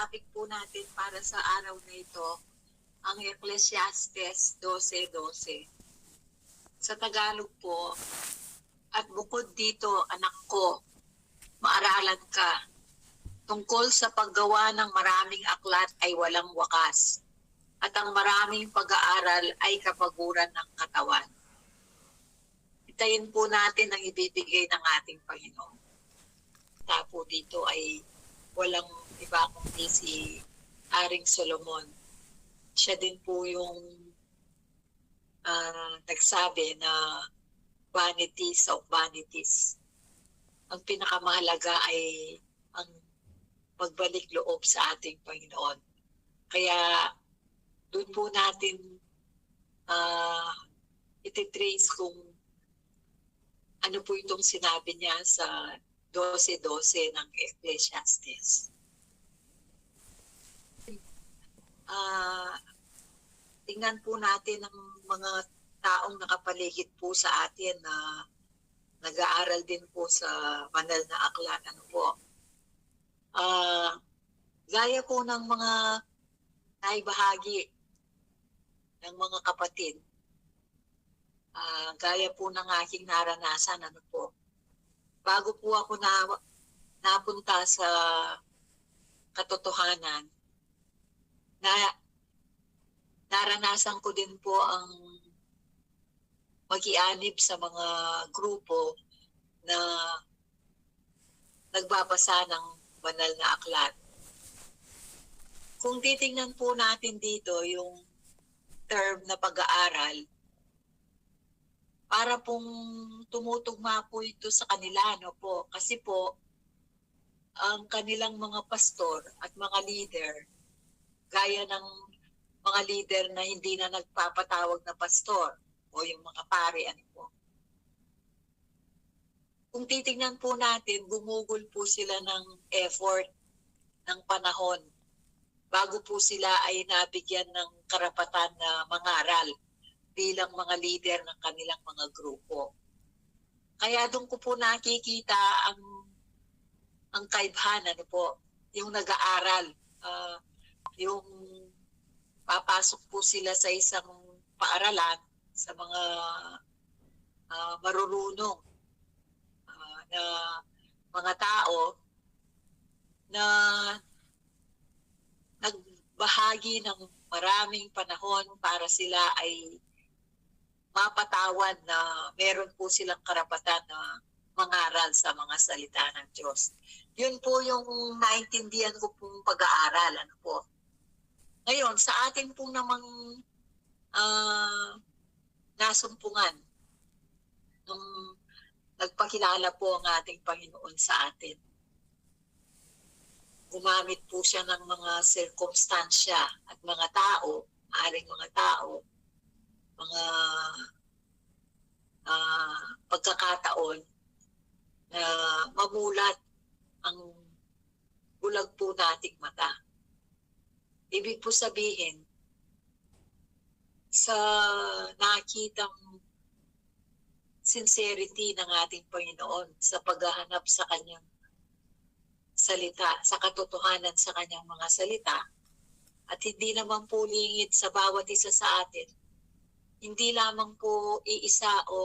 topic po natin para sa araw na ito, ang Ecclesiastes 12:12. Sa Tagalog po, at bukod dito, anak ko, maaralan ka. Tungkol sa paggawa ng maraming aklat ay walang wakas, at ang maraming pag-aaral ay kapaguran ng katawan. Itayin po natin ang ibibigay ng ating Panginoon. Tapo dito ay walang iba kundi si Haring Solomon. Siya din po yung nagsabi na vanities of vanities. Ang pinakamahalaga ay ang pagbalik loob sa ating Panginoon. Kaya doon po natin ititrace kung ano po itong sinabi niya sa 12:12 ng Ecclesiastes. Tingnan po natin ang mga taong nakapaligid po sa atin na nag-aaral din po sa banal na aklat. Ano po? Gaya po ng mga naibahagi ng mga kapatid. Gaya po ng aking naranasan. Ano po? Bago po ako napunta sa katotohanan, naranasan ko din po ang mag-ianib sa mga grupo na nagbabasa ng banal na aklat. Kung titingnan po natin dito yung term na pag-aaral, para pong tumutugma po ito sa kanila, no po? Kasi po, ang kanilang mga pastor at mga leader, gaya ng mga leader na hindi na nagpapatawag na pastor o yung mga pare, ano po. Kung titingnan po natin, gumugol po sila ng effort, ng panahon, bago po sila ay nabigyan ng karapatan na mangaral bilang mga leader ng kanilang mga grupo. Kaya doon ko po nakikita ang kaibhan, ano po, yung nag-aaral, yung papasok po sila sa isang paaralan sa mga marurunong na mga tao na nagbahagi ng maraming panahon para sila ay mapatawad na meron po silang karapatan na mangaral sa mga salita ng Diyos. Yun po yung naintindihan ko pong pag-aaral. Ano po? Ngayon, sa atin pong namang nasumpungan nung nagpakilala po ang ating Panginoon sa atin. Gumamit po siya ng mga sirkumstansya at mga tao, maaaring mga tao, mga pagkakataon na mamulat ang bulag po nating mata. Ibig po sabihin, sa nakitang sincerity ng ating Panginoon sa paghahanap sa kanyang salita, sa katotohanan sa kanyang mga salita, at hindi naman po lingid sa bawat isa sa atin, hindi lamang po iisa o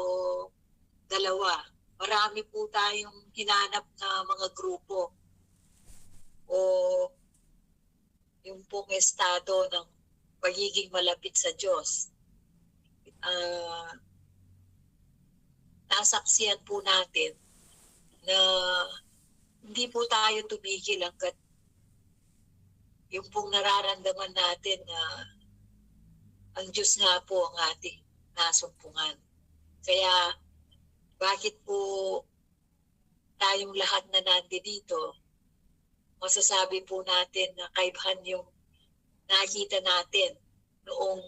dalawa. Marami po tayong hinanap na mga grupo o yung pong estado ng pagiging malapit sa Diyos. Nasaksiyan po natin na hindi po tayo tumigil hanggat yung pong nararamdaman natin na ang Diyos nga po ang ating nasumpungan. Kaya bakit po tayong lahat na nandito, masasabi po natin na kaibhan yung nakita natin noong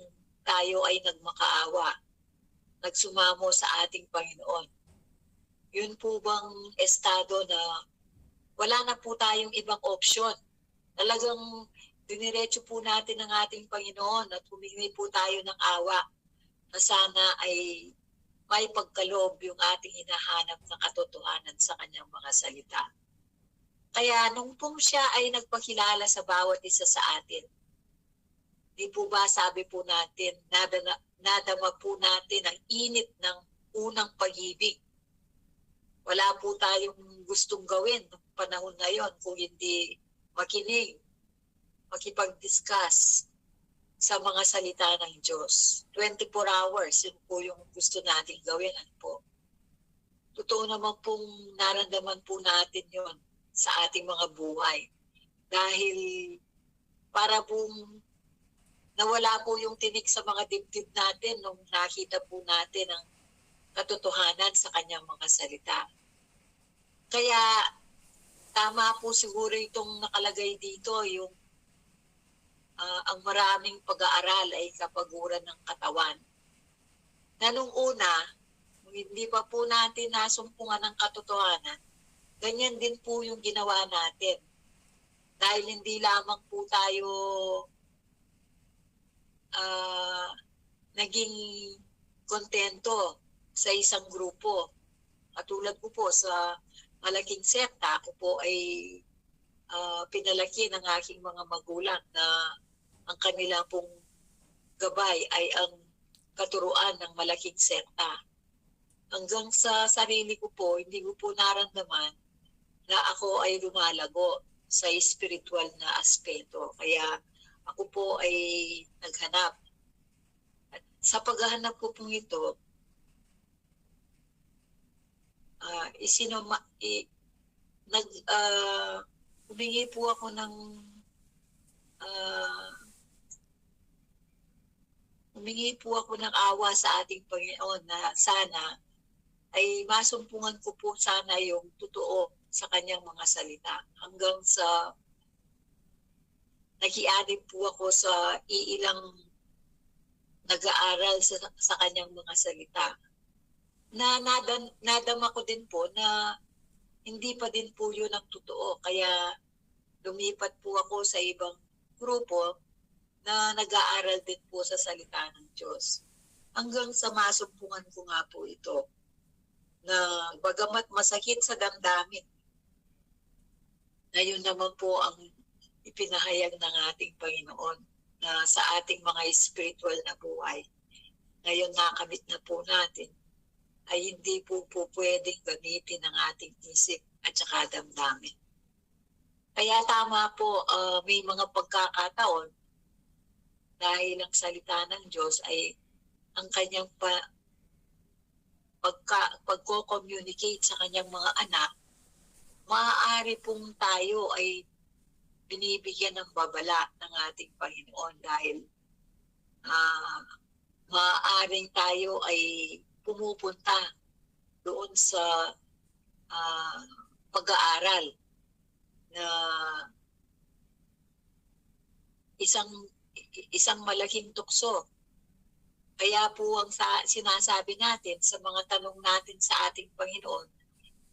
tayo ay nagmakaawa, nagsumamo sa ating Panginoon. Yun po bang estado na wala na po tayong ibang opsyon? Talagang diniretso po natin ang ating Panginoon at humingi po tayo ng awa na sana ay may pagkaloob yung ating hinahanap na katotohanan sa kanyang mga salita. Kaya nung pong siya ay nagpakilala sa bawat isa sa atin, di po ba sabi po natin, nadama po natin ang init ng unang pag-ibig. Wala po tayong gustong gawin noong panahon na yon kung hindi makinig, makipag-discuss sa mga salita ng Diyos. 24 hours, yun po yung gusto natin gawin. Ano po? Totoo naman pong naramdaman po natin yon sa ating mga buhay. Dahil para pong nawala po yung tinik sa mga dibdib natin nung nakita po natin ang katotohanan sa kanyang mga salita. Kaya tama po siguro itong nakalagay dito, yung ang maraming pag-aaral ay kapaguran ng katawan. Na nung una, hindi pa po natin nasumpungan ng katotohanan, ganyan din po yung ginawa natin. Dahil hindi lamang po tayo naging kontento sa isang grupo. Katulad ko po sa malaking sekta, ako po ay pinalaki ng aking mga magulang na ang kanila pong gabay ay ang katuruan ng malaking sekta. Hanggang sa sarili ko po, hindi ko po naramdaman na ako ay lumalago sa spiritual na aspeto. Kaya ako po ay naghanap. At sa paghahanap ko pong ito, humingi po ako ng awa sa ating Panginoon na sana ay masumpungan ko po sana yung totoo sa kanyang mga salita. Hanggang sa nakianib po ako sa iilang nag-aaral sa kanyang mga salita. Na nadama ko din po na hindi pa din po yun ang totoo. Kaya lumipat po ako sa ibang grupo na nag-aaral din po sa salita ng Diyos. Hanggang sa masumpungan ko nga po ito na bagamat masakit sa damdamin, na yun naman po ang ipinahayag ng ating Panginoon na sa ating mga spiritual na buhay. Ngayon nakamit na po natin ay hindi po pwedeng gamitin ang ating isip at saka damdamin. Kaya tama po, may mga pagkakataon dahil ang salita ng Diyos ay ang kanyang pagko-communicate sa kanyang mga anak, maaari pong tayo ay binibigyan ng babala ng ating Panginoon dahil maaaring tayo ay pumupunta doon sa pag-aaral na isang malaking tukso. Kaya po ang sinasabi natin sa mga tanong natin sa ating Panginoon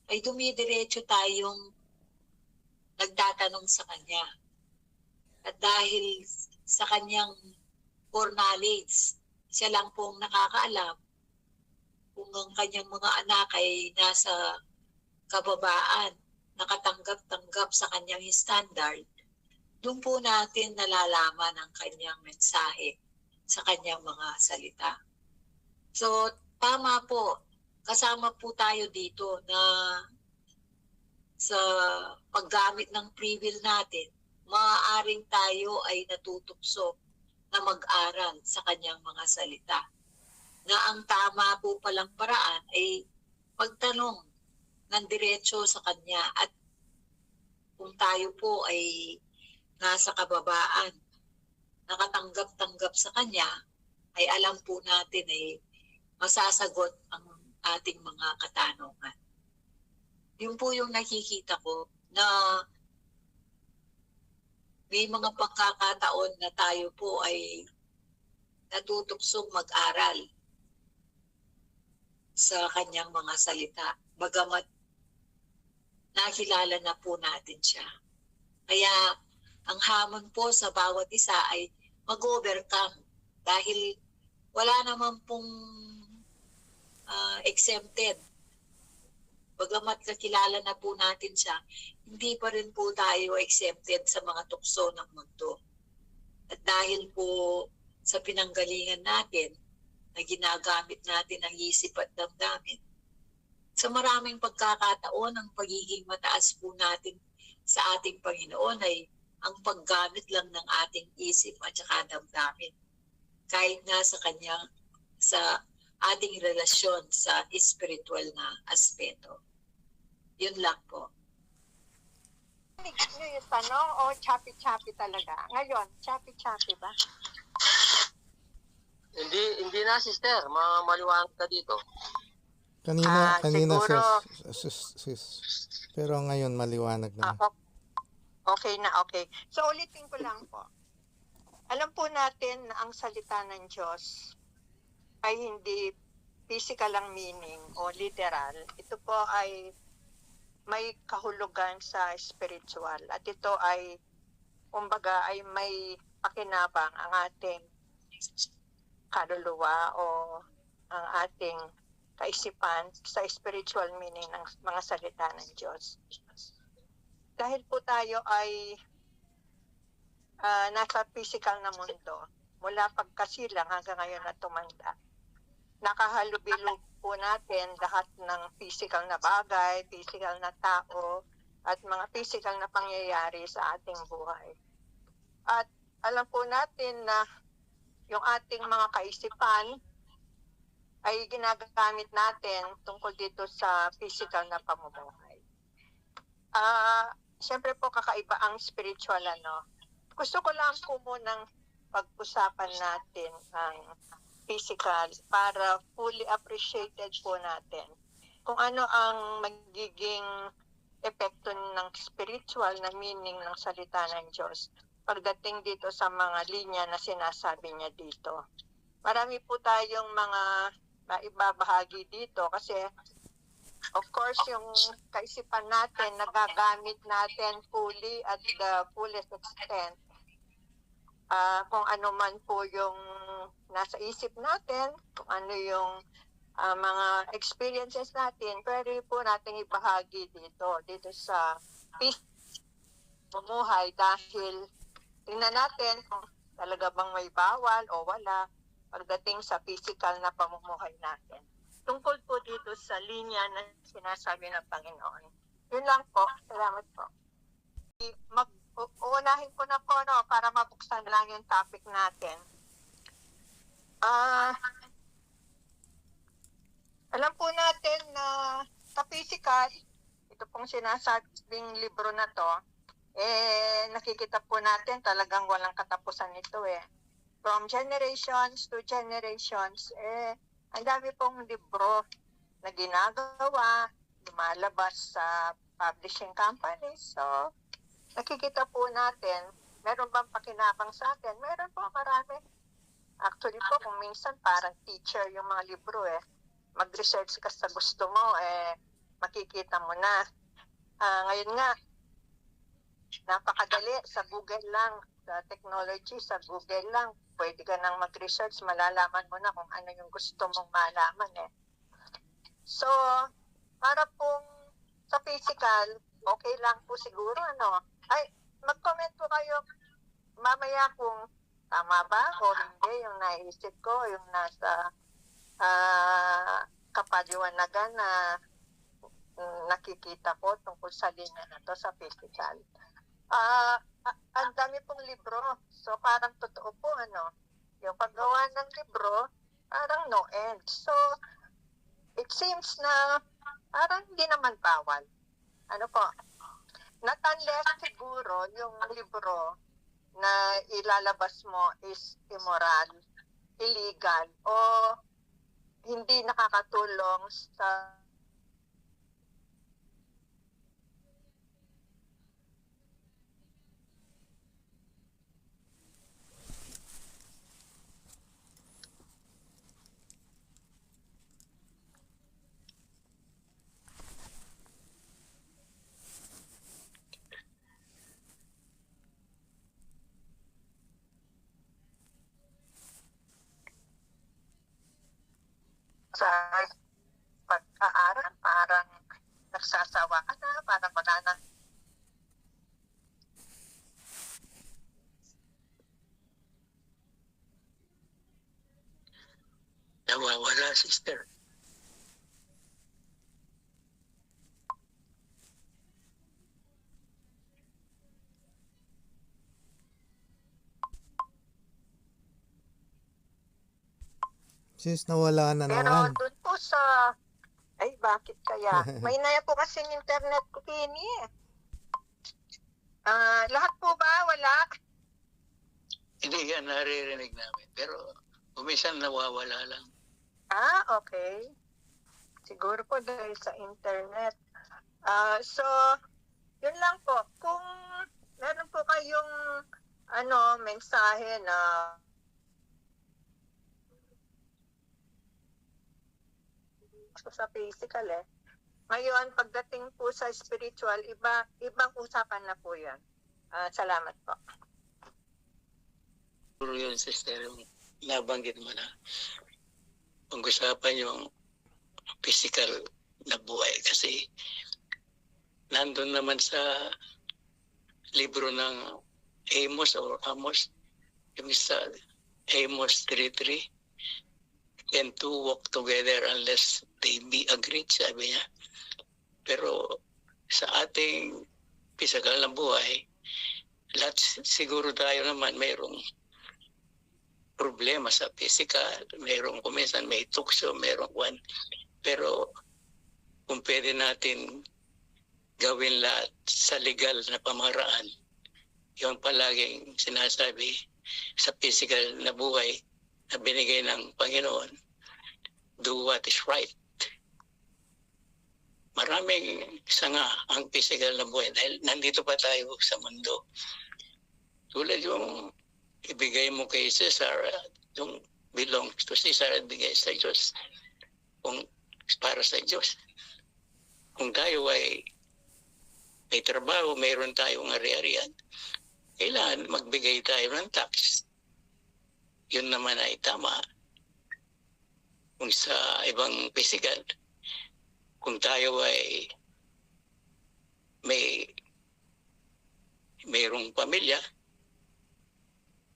ay dumidiretso tayong nagtatanong sa Kanya. At dahil sa Kanyang core knowledge, siya lang pong nakakaalam kung ang Kanyang mga anak ay nasa kababaan, nakatanggap-tanggap sa Kanyang standard, doon po natin nalalaman ang Kanyang mensahe sa Kanyang mga salita. So, tama po, kasama po tayo dito na sa paggamit ng free will natin, maaaring tayo ay natutokso na mag-aral sa Kanyang mga salita. Na ang tama po palang paraan ay pagtanong ng diretso sa Kanya, at kung tayo po ay nasa kababaan, nakatanggap-tanggap sa Kanya, ay alam po natin ay masasagot ang ating mga katanungan. Yun po yung nakikita ko na may mga pagkakataon na tayo po ay natutuksong mag-aral sa Kanyang mga salita, bagamat nakilala na po natin siya. Kaya ang hamon po sa bawat isa ay mag-overcome dahil wala naman pong exempted bagamat kakilala na po natin siya, hindi pa rin po tayo exempted sa mga tukso ng mundo. At dahil po sa pinanggalingan natin, na ginagamit natin ang isip at damdamin, sa maraming pagkakataon, ang pagiging mataas po natin sa ating Panginoon ay ang paggamit lang ng ating isip at saka damdamin. Kahit na sa kanyang, sa ating relasyon sa spiritual na aspeto. Yun lang po. Yun yung tanong o choppy-choppy talaga? Ngayon, choppy-choppy ba? Hindi na, sister. Maliwanag ka dito. Kanina siguro, sis. Pero ngayon maliwanag na. Okay na, okay. So ulitin ko lang po. Alam po natin na ang salita ng Diyos ay hindi physical ang meaning o literal. Ito po ay may kahulugan sa spiritual. At ito ay, kumbaga, ay may pakinabang ang ating kaluluwa o ang ating kaisipan sa spiritual meaning ng mga salita ng Diyos. Dahil po tayo ay nasa physical na mundo, mula pagkasilang hanggang ngayon na tumanda, nakahalubilo po natin lahat ng physical na bagay, physical na tao, at mga physical na pangyayari sa ating buhay. At alam po natin na yung ating mga kaisipan ay ginagamit natin tungkol dito sa physical na pamumuhay. Siyempre po kakaiba ang spiritual Gusto ko lang po munang pag-usapan natin ang physical para fully appreciated po natin kung ano ang magiging epekto ng spiritual na meaning ng salita ng Diyos pagdating dito sa mga linya na sinasabi niya dito. Marami po tayong mga maibabahagi dito kasi of course yung kaisipan natin nagagamit natin fully at the fullest extent. Kung ano man po yung nasa isip natin, kung ano yung mga experiences natin, pwede po natin ibahagi dito sa pamumuhay dahil tingnan natin kung talaga bang may bawal o wala pagdating sa physical na pamumuhay natin. Tungkol po dito sa linya na sinasabi ng Panginoon. Yun lang po. Salamat po. Uunahin ko na po para mabuksan lang yung topic natin. Alam po natin na sa physical, ito pong sinasabing libro na to, nakikita po natin talagang walang katapusan ito From generations to generations, ang dami pong libro na ginagawa, lumalabas sa publishing companies. So, nakikita po natin, meron bang pakinabang sa atin? Meron po, marami. Actually po, kung minsan parang teacher yung mga libro mag-research ka sa gusto mo, makikita mo na. Ngayon nga, napakadali sa Google lang, sa technology, sa Google lang, pwede ka nang mag-research, malalaman mo na kung ano yung gusto mong malaman So, para pong sa physical, okay lang po siguro, mag-comment po kayo mamaya kung tama ba o hindi yung naisip ko, yung nasa kapaliwanagan na nakikita ko tungkol sa linya na to sa physical. Ang dami pong libro. So, parang totoo po, yung paggawa ng libro, parang no end. So, it seems na parang hindi naman bawal. Not unless siguro yung libro na ilalabas mo is immoral, illegal, o hindi nakakatulong sa pag-aaral, parang nagsasawa ka na, parang wala na. Nawawala, sister. Sis, nawala na Pero naman. doon po sa, ay bakit kaya? May na po kasi internet ko kini eh. Lahat po ba? Wala? Hindi yan naririnig namin. Pero kumisan nawawala lang. Okay. Siguro po dahil sa internet. So, yun lang po. Kung meron po kayong mensahe na sa physical Ngayon, pagdating po sa spiritual, ibang usapan na po yan. Salamat po. Puro yun, sister, yung nabanggit mo na. Pag-usapan yung physical na buhay kasi nandun naman sa libro ng Amos or Amos, yung sa Amos 3:3, and two walk together unless they be agreed, sabi niya. Pero sa ating physical na buhay, lahat siguro tayo naman mayroong problema sa physical, mayroong kuminsan may tukso, mayroong one. Pero kung pwede natin gawin lahat sa legal na pamaraan, yung palaging sinasabi sa physical na buhay na binigay ng Panginoon, do what is right. Maraming sanga ang physical na buhay dahil nandito pa tayo sa mundo. Tulad yung ibigay mo kay Cesar, yung belongs to Cesar at bigay sa Diyos. Kung para sa Diyos. Kung tayo ay may trabaho, mayroon tayong ari-arian, kailangan magbigay tayo ng tax. Yun naman ay tama. Kung sa ibang physical, kung tayo ay mayroong pamilya,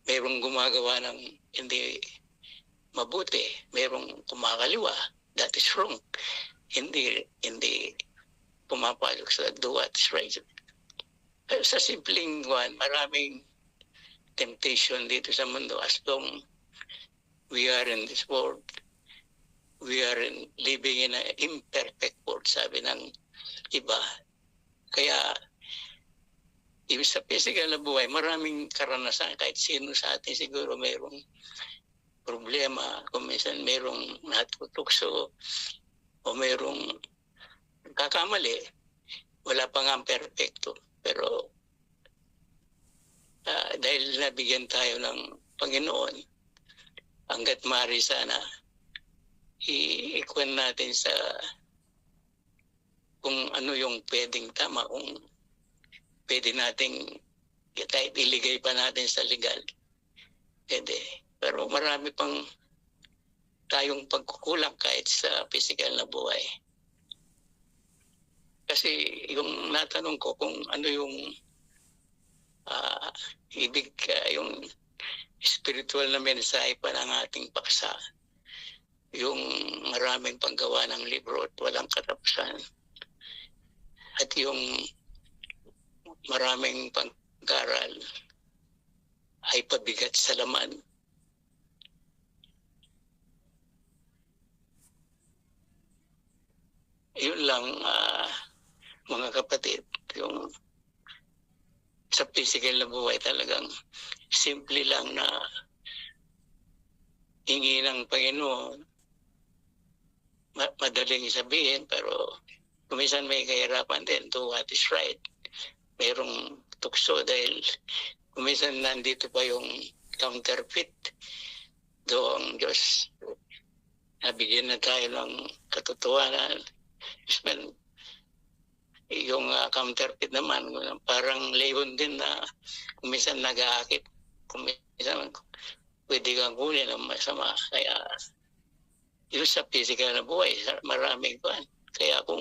mayroong gumagawa ng hindi mabuti, mayroong kumakaliwa, that is wrong. Hindi pumapalok sa do what is right. Sa simpleng one, maraming temptation dito sa mundo as long we are in this world. We are living in an imperfect world, sabi ng iba. Kaya, yung sa physical na buhay, maraming karanasan. Kahit sino sa atin siguro mayroong problema, kung minsan mayroong natutukso, o mayroong kakamali, wala pa nga perfecto. Pero, dahil nabigyan tayo ng Panginoon, hanggat maaari sana, i-equan natin sa kung ano yung pwedeng tama, kung pwede nating kahit iligay pa natin sa legal. Pwede. Pero marami pang tayong pagkukulang kahit sa physical na buhay. Kasi yung natanong ko kung ano yung yung spiritual na mensahe pa ng ating paksa, yung maraming paggawa ng libro at walang katapusan, at yung maraming pag-aral ay pabigat sa laman. Yun lang, mga kapatid, yung sa physical na buhay talagang simple lang na hingi ng Panginoon. Madaling sabihin, pero kuminsan may kahirapan din, do what is right. Mayroong tukso dahil kuminsan nandito pa yung counterfeit. Do ang Diyos, nabigyan na tayo ng katotohanan. Yung counterfeit naman, parang leon din na kuminsan nag-aakit. Kuminsan pwede kang kunin ng masama. Kaya yun sa physical na buhay, maraming kuhan. Kaya kung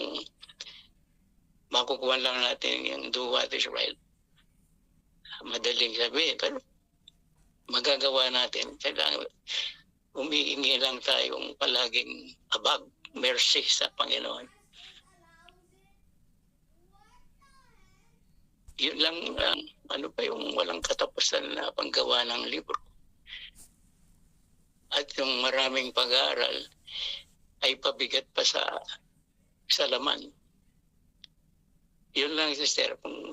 makukuha lang natin yung do what is right. Madaling sabihin, pero magagawa natin. Kailangan humihingi lang tayong palaging abag, mercy sa Panginoon. Yun lang, ano pa yung walang katapusan na panggawa ng libro. At yung maraming pag-aaral ay pabigat pa sa laman. Yun lang, sister, kung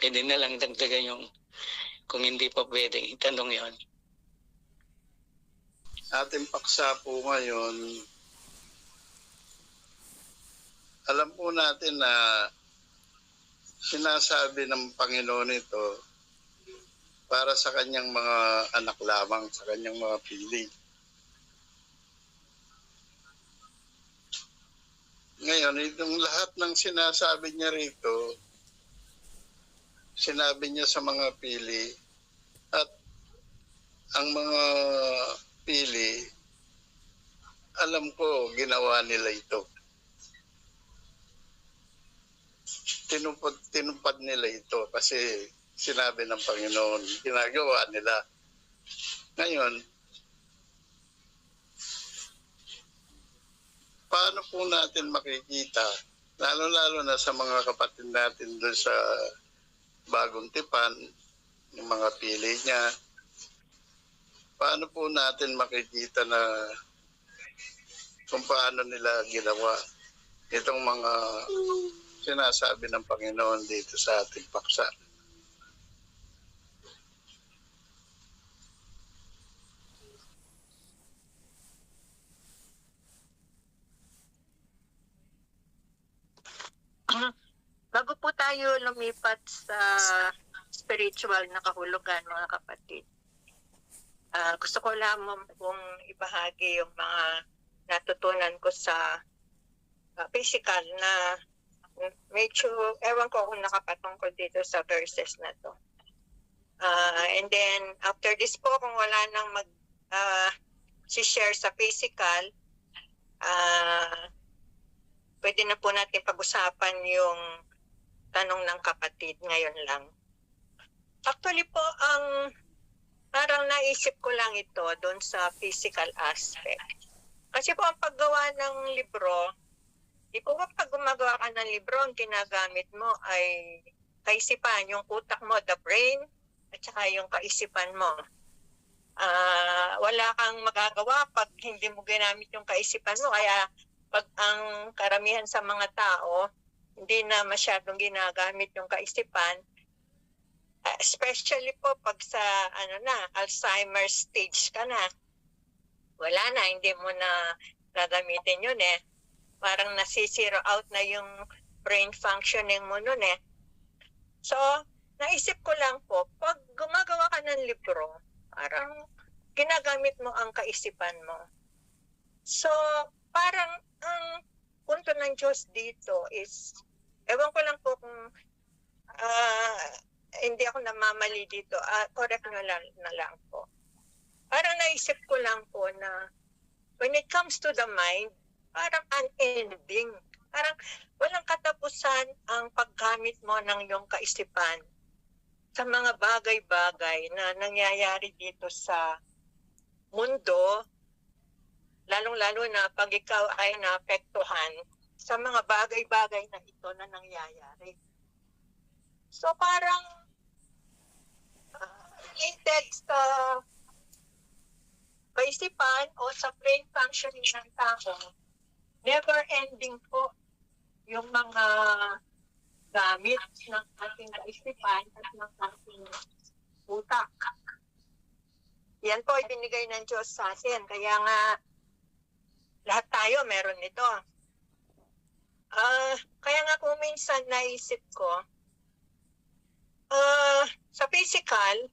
pwede na lang dagdagan yung, kung hindi pa pwedeng itanong yon. Ating paksa po ngayon, alam po natin na sinasabi ng Panginoon ito para sa kanyang mga anak lamang, sa kanyang mga pili. Ngayon, itong lahat ng sinasabi niya rito, sinabi niya sa mga pili, at ang mga pili, alam ko, ginawa nila ito. Tinupad nila ito kasi sinabi ng Panginoon, ginagawa nila. Ngayon, paano po natin makikita, lalo-lalo na sa mga kapatid natin doon sa Bagong Tipan, yung mga pili niya, paano po natin makikita na kung paano nila ginawa itong mga sinasabi ng Panginoon dito sa ating paksa? Bago po tayo lumipat sa spiritual na kahulugan, mga kapatid, gusto ko lamang pong ibahagi yung mga natutunan ko sa physical na medyo, ewan ko kung nakapatungkol dito sa verses na to. And then, after this po, kung wala nang si-share sa physical, pwede na po natin pag-usapan yung tanong ng kapatid ngayon lang. Actually po, parang naisip ko lang ito doon sa physical aspect. Kasi po ang paggawa ng libro, di po ba pag gumagawa ka ng libro, ang ginagamit mo ay kaisipan, yung utak mo, the brain, at saka yung kaisipan mo. Wala kang magagawa pag hindi mo ginamit yung kaisipan mo. Kaya pag ang karamihan sa mga tao, hindi na masyadong ginagamit yung kaisipan, especially po pag sa Alzheimer's stage ka na, wala na, hindi mo na gagamitin yun eh. Parang nasi-zero out na yung brain functioning mo nun eh. So, naisip ko lang po, pag gumagawa ka ng libro, parang ginagamit mo ang kaisipan mo. So, parang ang punto ng Diyos dito is, ewan ko lang po kung hindi ako namamali dito, correct na lang po. Parang naisip ko lang po na when it comes to the mind, parang unending. Parang walang katapusan ang paggamit mo ng iyong kaisipan sa mga bagay-bagay na nangyayari dito sa mundo, lalong-lalo na pag ikaw ay naapektuhan sa mga bagay-bagay na ito na nangyayari. So parang related sa kaisipan o sa brain functioning ng tao, never-ending po yung mga gamit ng ating kaisipan at ng ating utak. Yan po ibinigay ng Diyos sa atin. Kaya nga, lahat tayo meron nito. Kaya nga kung minsan naisip ko, sa physical,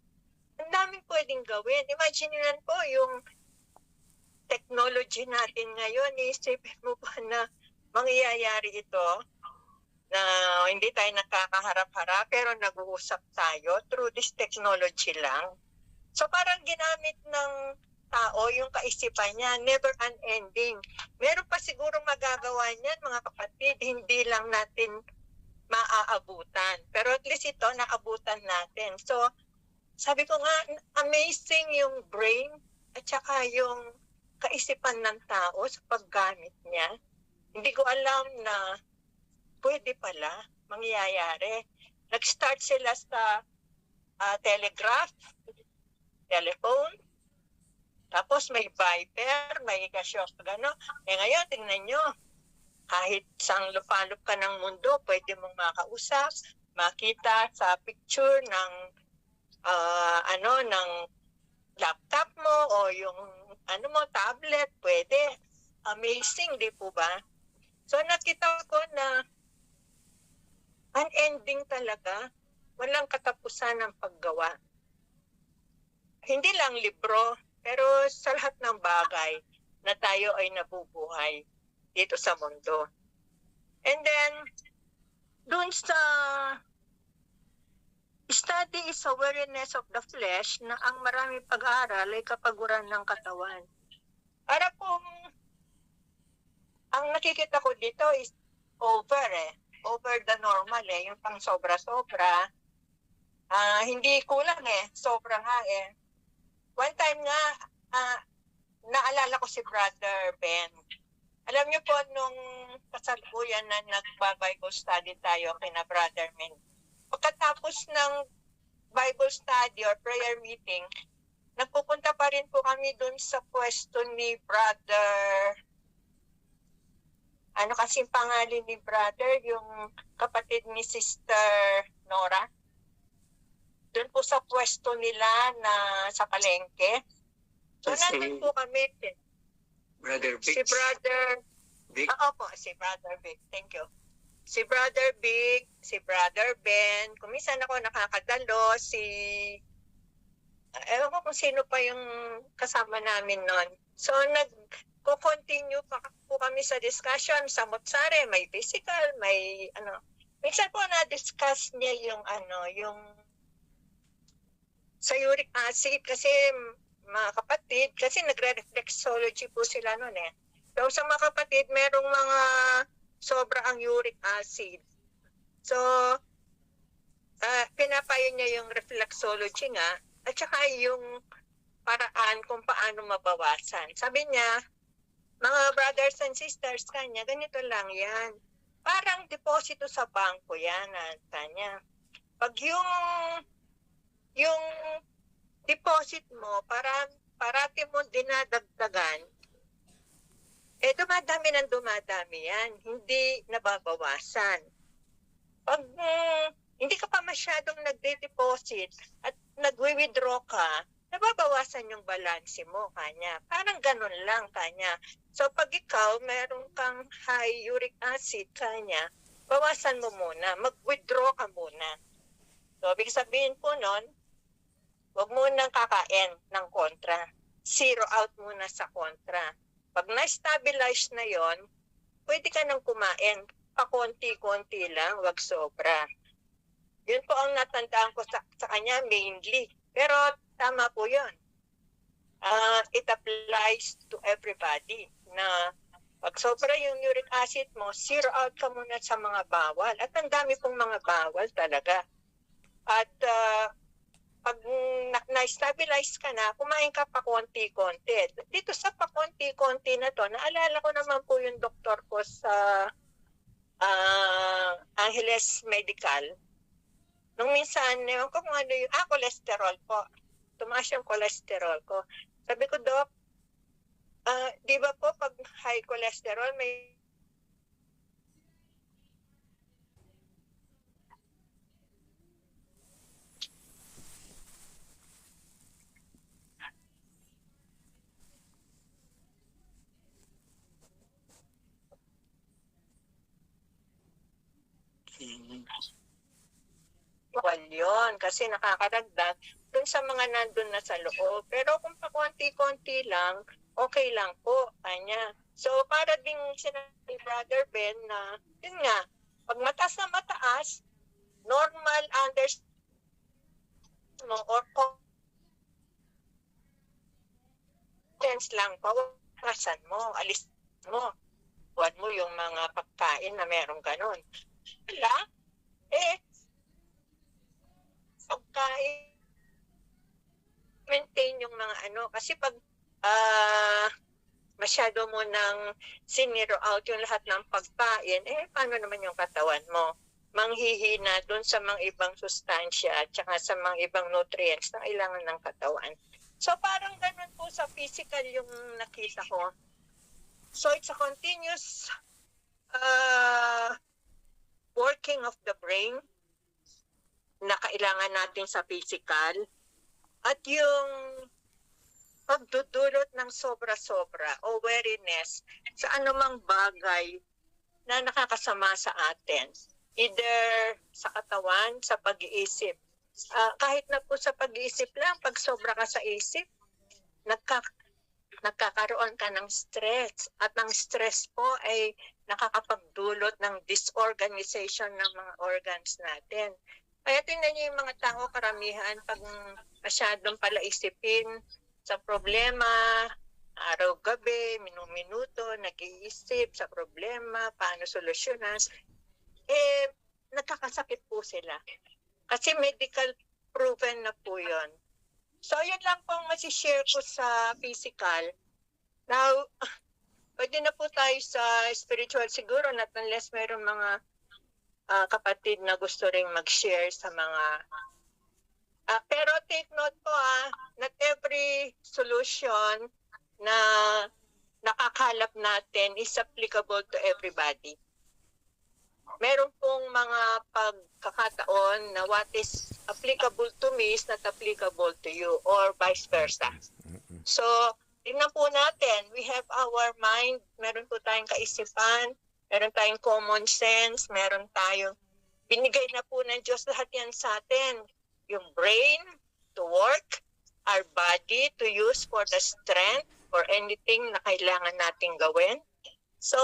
ang daming pwedeng gawin. Imagine nyo po yung technology natin ngayon. Isipin mo pa na mangyayari ito na hindi tayo nakakaharap-harap pero nag-uusap tayo through this technology lang. So parang ginamit ng tao yung kaisipan niya, never unending. Meron pa siguro magagawa niyan, mga kapatid, hindi lang natin maaabutan. Pero at least ito, naabutan natin. So, sabi ko nga, amazing yung brain at saka yung kaisipan ng tao sa paggamit niya. Hindi ko alam na pwede pala mangyayari. Nag-start sila sa telegraph, telephone, tapos may Viper, may Kasyos, gano'n. Ngayon, tingnan nyo, kahit sang lupalop ka ng mundo, pwede mong makausap, makita sa picture ng ng laptop mo o yung tablet, pwede. Amazing, di po ba? So nakita ko na unending talaga, walang katapusan ng paggawa. Hindi lang libro, pero sa lahat ng bagay na tayo ay nabubuhay dito sa mundo. And then, dun sa study is a weariness of the flesh na ang maraming pag-aaral ay kapaguran ng katawan. Para pong ang nakikita ko dito is over the normal yung pang sobra-sobra. Hindi kulang sobra nga One time nga, naalala ko si Brother Ben. Alam niyo po, nung kasalukuyan na nag-Bible study tayo kina Brother Ben, pagkatapos ng Bible study or prayer meeting, nagpupunta pa rin po kami dun sa pwesto ni Brother, kasing pangalan ni Brother, yung kapatid ni Sister Nora. Doon po sa pwesto nila na sa palengke. So, nandun po kami. Brother Bix. Si Brother Big. Opo, si Brother Big. Thank you. Si Brother Big, si Brother Ben. Kung minsan ako nakakadalo, ewan ko kung sino pa yung kasama namin nun. So, nag-continue pa po kami sa discussion. Sa Motsare, may physical, may Minsan po na-discuss niya yung yung sa uric acid kasi mga kapatid, kasi nagre-reflexology po sila nun So sa mga kapatid, merong mga sobra ang uric acid. So, pinapayo niya yung reflexology nga, at saka yung paraan kung paano mabawasan. Sabi niya, mga brothers and sisters kanya, ganito lang yan. Parang deposito sa bangko yan, kanya. Pag yung deposit mo, parati mo dinadagdagan, dumadami yan, hindi nababawasan. Pag hindi ka pa masyadong nagde-deposit at nagwi-withdraw ka, nababawasan yung balanse mo kanya. Parang ganun lang kanya. So pag ikaw, meron kang high uric acid kanya, bawasan mo muna, mag-withdraw ka muna. So ibig sabihin po nun, huwag mo nang kakain ng kontra. Zero out muna sa kontra. Pag na-stabilize na yon, pwede ka nang kumain. Pa-konti-konti lang, wag sobra. Yun po ang natandaan ko sa kanya mainly. Pero tama po yun. It applies to everybody na pag sobra yung uric acid mo, zero out ka muna sa mga bawal. At ang dami pong mga bawal talaga. At pag na-stabilize ka na, kumain ka pa konti-konti. Dito sa pa konti-konti na to, naalala ko naman po yung doktor ko sa Angeles Medical. Nung minsan, ewan ko kung ano yung, cholesterol po. Tumaas yung cholesterol ko. Sabi ko, Doc, di ba po pag high cholesterol, may bawal yun kasi nakakadagdag dun sa mga nandun na sa loob. Pero kung pa konti-konti lang, okay lang po, kanya. So, para ding sinabi Brother Ben na, yun nga, pag mataas na mataas, normal mo or confidence lang, pawasan mo, alis mo. Huwag mo yung mga pagkain na merong ganun. Wala, pagkain, maintain yung mga kasi pag masyado mo nang siniro out yung lahat ng pagkain, paano naman yung katawan mo? Manghihina doon sa mga ibang sustansya at saka sa mga ibang nutrients na kailangan ng katawan. So parang ganun po sa physical yung nakita ko. So it's a continuous working of the brain na kailangan natin sa physical at yung pagdudulot ng sobra-sobra o wariness sa anumang bagay na nakakasama sa atin. Either sa katawan, sa pag-iisip. Kahit na po sa pag-iisip lang, pag sobra ka sa isip, nagkakaroon ka ng stress. At ang stress po ay nakakapagdulot ng disorganization ng mga organs natin. Kaya tingnan niyo yung mga tao karamihan pag masyadong palaisipin sa problema, araw-gabi, minuto, nag-iisip sa problema, paano solusyonan, nagkakasakit po sila. Kasi medical proven na po yun. So, yun lang pong masishare ko sa physical. Now, pwede na po tayo sa spiritual siguro, not unless mayroong mga kapatid na gusto ring mag-share sa mga... pero take note po, not every solution na nakakalap natin is applicable to everybody. Meron pong mga pagkakataon na what is applicable to me is not applicable to you or vice versa. So, tingnan po natin, we have our mind, meron po tayong kaisipan, meron tayong common sense, meron tayong, binigay na po ng Diyos lahat yan sa atin. Yung brain to work, our body to use for the strength or anything na kailangan nating gawin. So,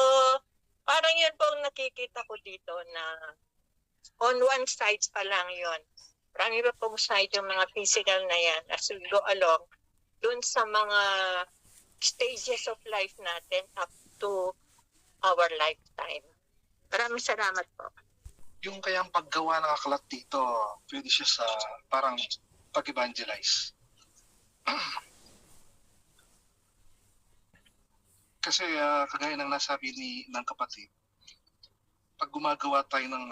parang yun po ang nakikita ko dito na on one side pa lang yun. Marami pa pong side yung mga physical na yan as we go along dun sa mga stages of life natin up to our lifetime. Maraming salamat po. Yung kayang paggawa ng aklat dito, pwede siya sa parang pag-evangelize. Kasi kagaya ng nasabi ng kapatid, pag gumagawa tayo ng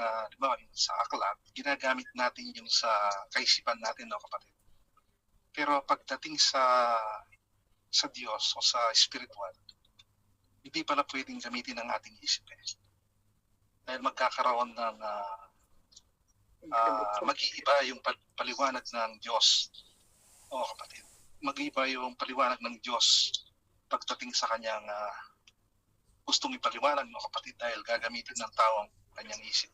sa aklat, ginagamit natin yung sa kaisipan natin, no, kapatid. Pero pagdating sa Diyos o sa spiritual, hindi pala pwedeng gamitin ang ating isip. Dahil magkakaroon ng mag-iiba yung paliwanag ng Diyos. O kapatid, mag-iiba yung paliwanag ng Diyos pagdating sa kanyang gustong ipaliwanag, no, kapatid, dahil gagamitin ng tao ang kanyang isip.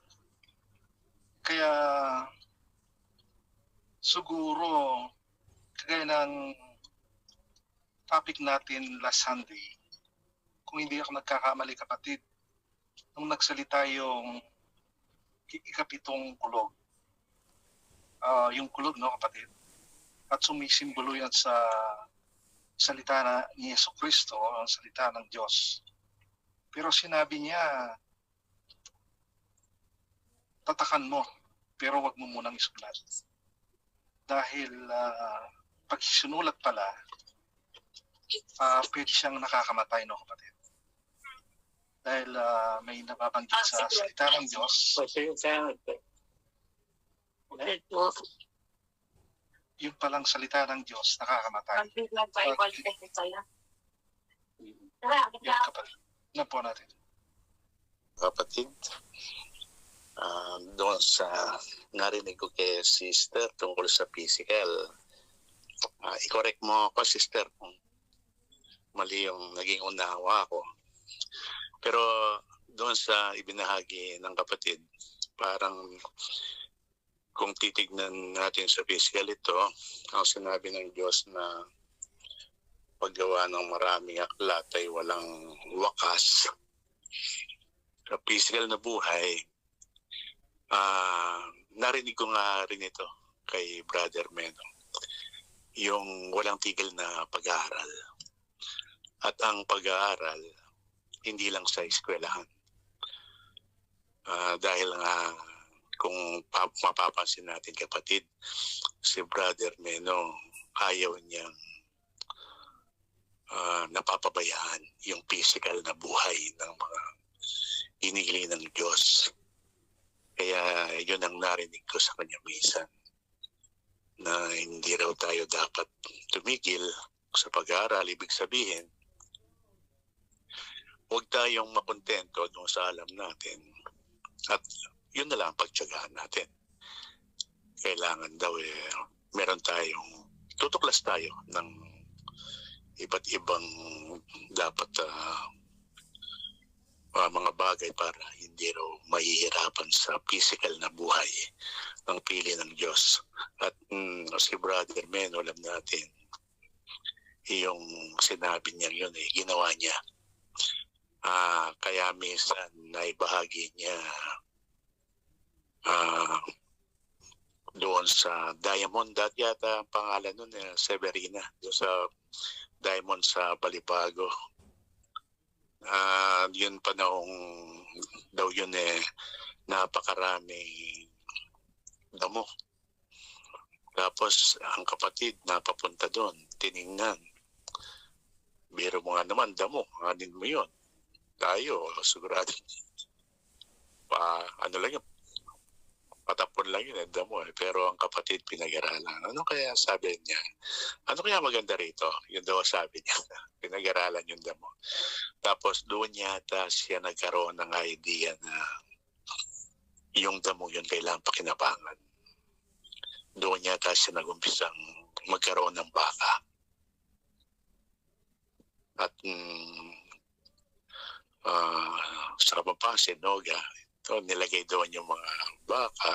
Kaya siguro kagaya ng topic natin last Sunday, kung hindi ako nagkakamali, kapatid, nung nagsalita yung ikapitong kulog, yung kulog, no, kapatid, at sumisimbolo yan sa salita ni Jesucristo, ang salita ng Diyos. Pero sinabi niya, tatakan mo, pero wag mo munang isulat. Dahil pag sinulat pala, pwede siyang nakakamatay, no, kapatid. Dahil may nababanggit sa salita ng Diyos. Yung palang salita ng Diyos, nakakamatay. Yan, kapatid. Na po natin. Kapatid, doon sa narinig ko kay sister tungkol sa physical, i-correct mo ako, sister, kung mali yung naging unawa ko. Pero doon sa ibinahagi ng kapatid, parang kung titignan natin sa physical ito, ang sinabi ng Diyos na paggawa ng maraming aklat ay walang wakas. Sa physical na buhay, narinig ko nga rin ito kay Brother Menong, yung walang tigil na pag-aaral. At ang pag-aaral, hindi lang sa eskwelahan. Dahil nga kung mapapansin natin kapatid, si Brother Meno ayaw niyang napapabayaan yung physical na buhay ng mga inili ng Diyos. Kaya yun ang narinig ko sa kanya minsan, na hindi raw tayo dapat tumigil sa pag-aaral. Ibig sabihin, huwag tayong makontento dun sa alam natin at yun na lang ang pagtyagaan natin. Kailangan daw meron tayong, tutuklas tayo ng iba't ibang dapat mga bagay para hindi raw mahihirapan sa physical na buhay ng pili ng Diyos. At si Brother Meno, alam natin, yung sinabi niya yun, ginawa niya. Kaya minsan naibahagi niya doon sa Diamond, dati yata ang pangalan nun, Severina, doon sa Diamond sa Balibago. Yun panahong daw yun napakarami damo. Tapos ang kapatid napapunta doon, tiningnan. Biro mo nga naman, damo, anin mo yun. Tayo, sigurado. Ano lang yun, patapon lang yun, damo. Pero ang kapatid pinag-aralan. Ano kaya sabi niya? Ano kaya maganda rito? Yun daw sabi niya. Pinag-aralan yung damo. Tapos doon yata siya nagkaroon ng idea na yung damo yun kailangan pakinabangan. Doon yata siya nag-umpisang magkaroon ng baka. At sa Pampasin, Noga, nilagay doon yung mga baka.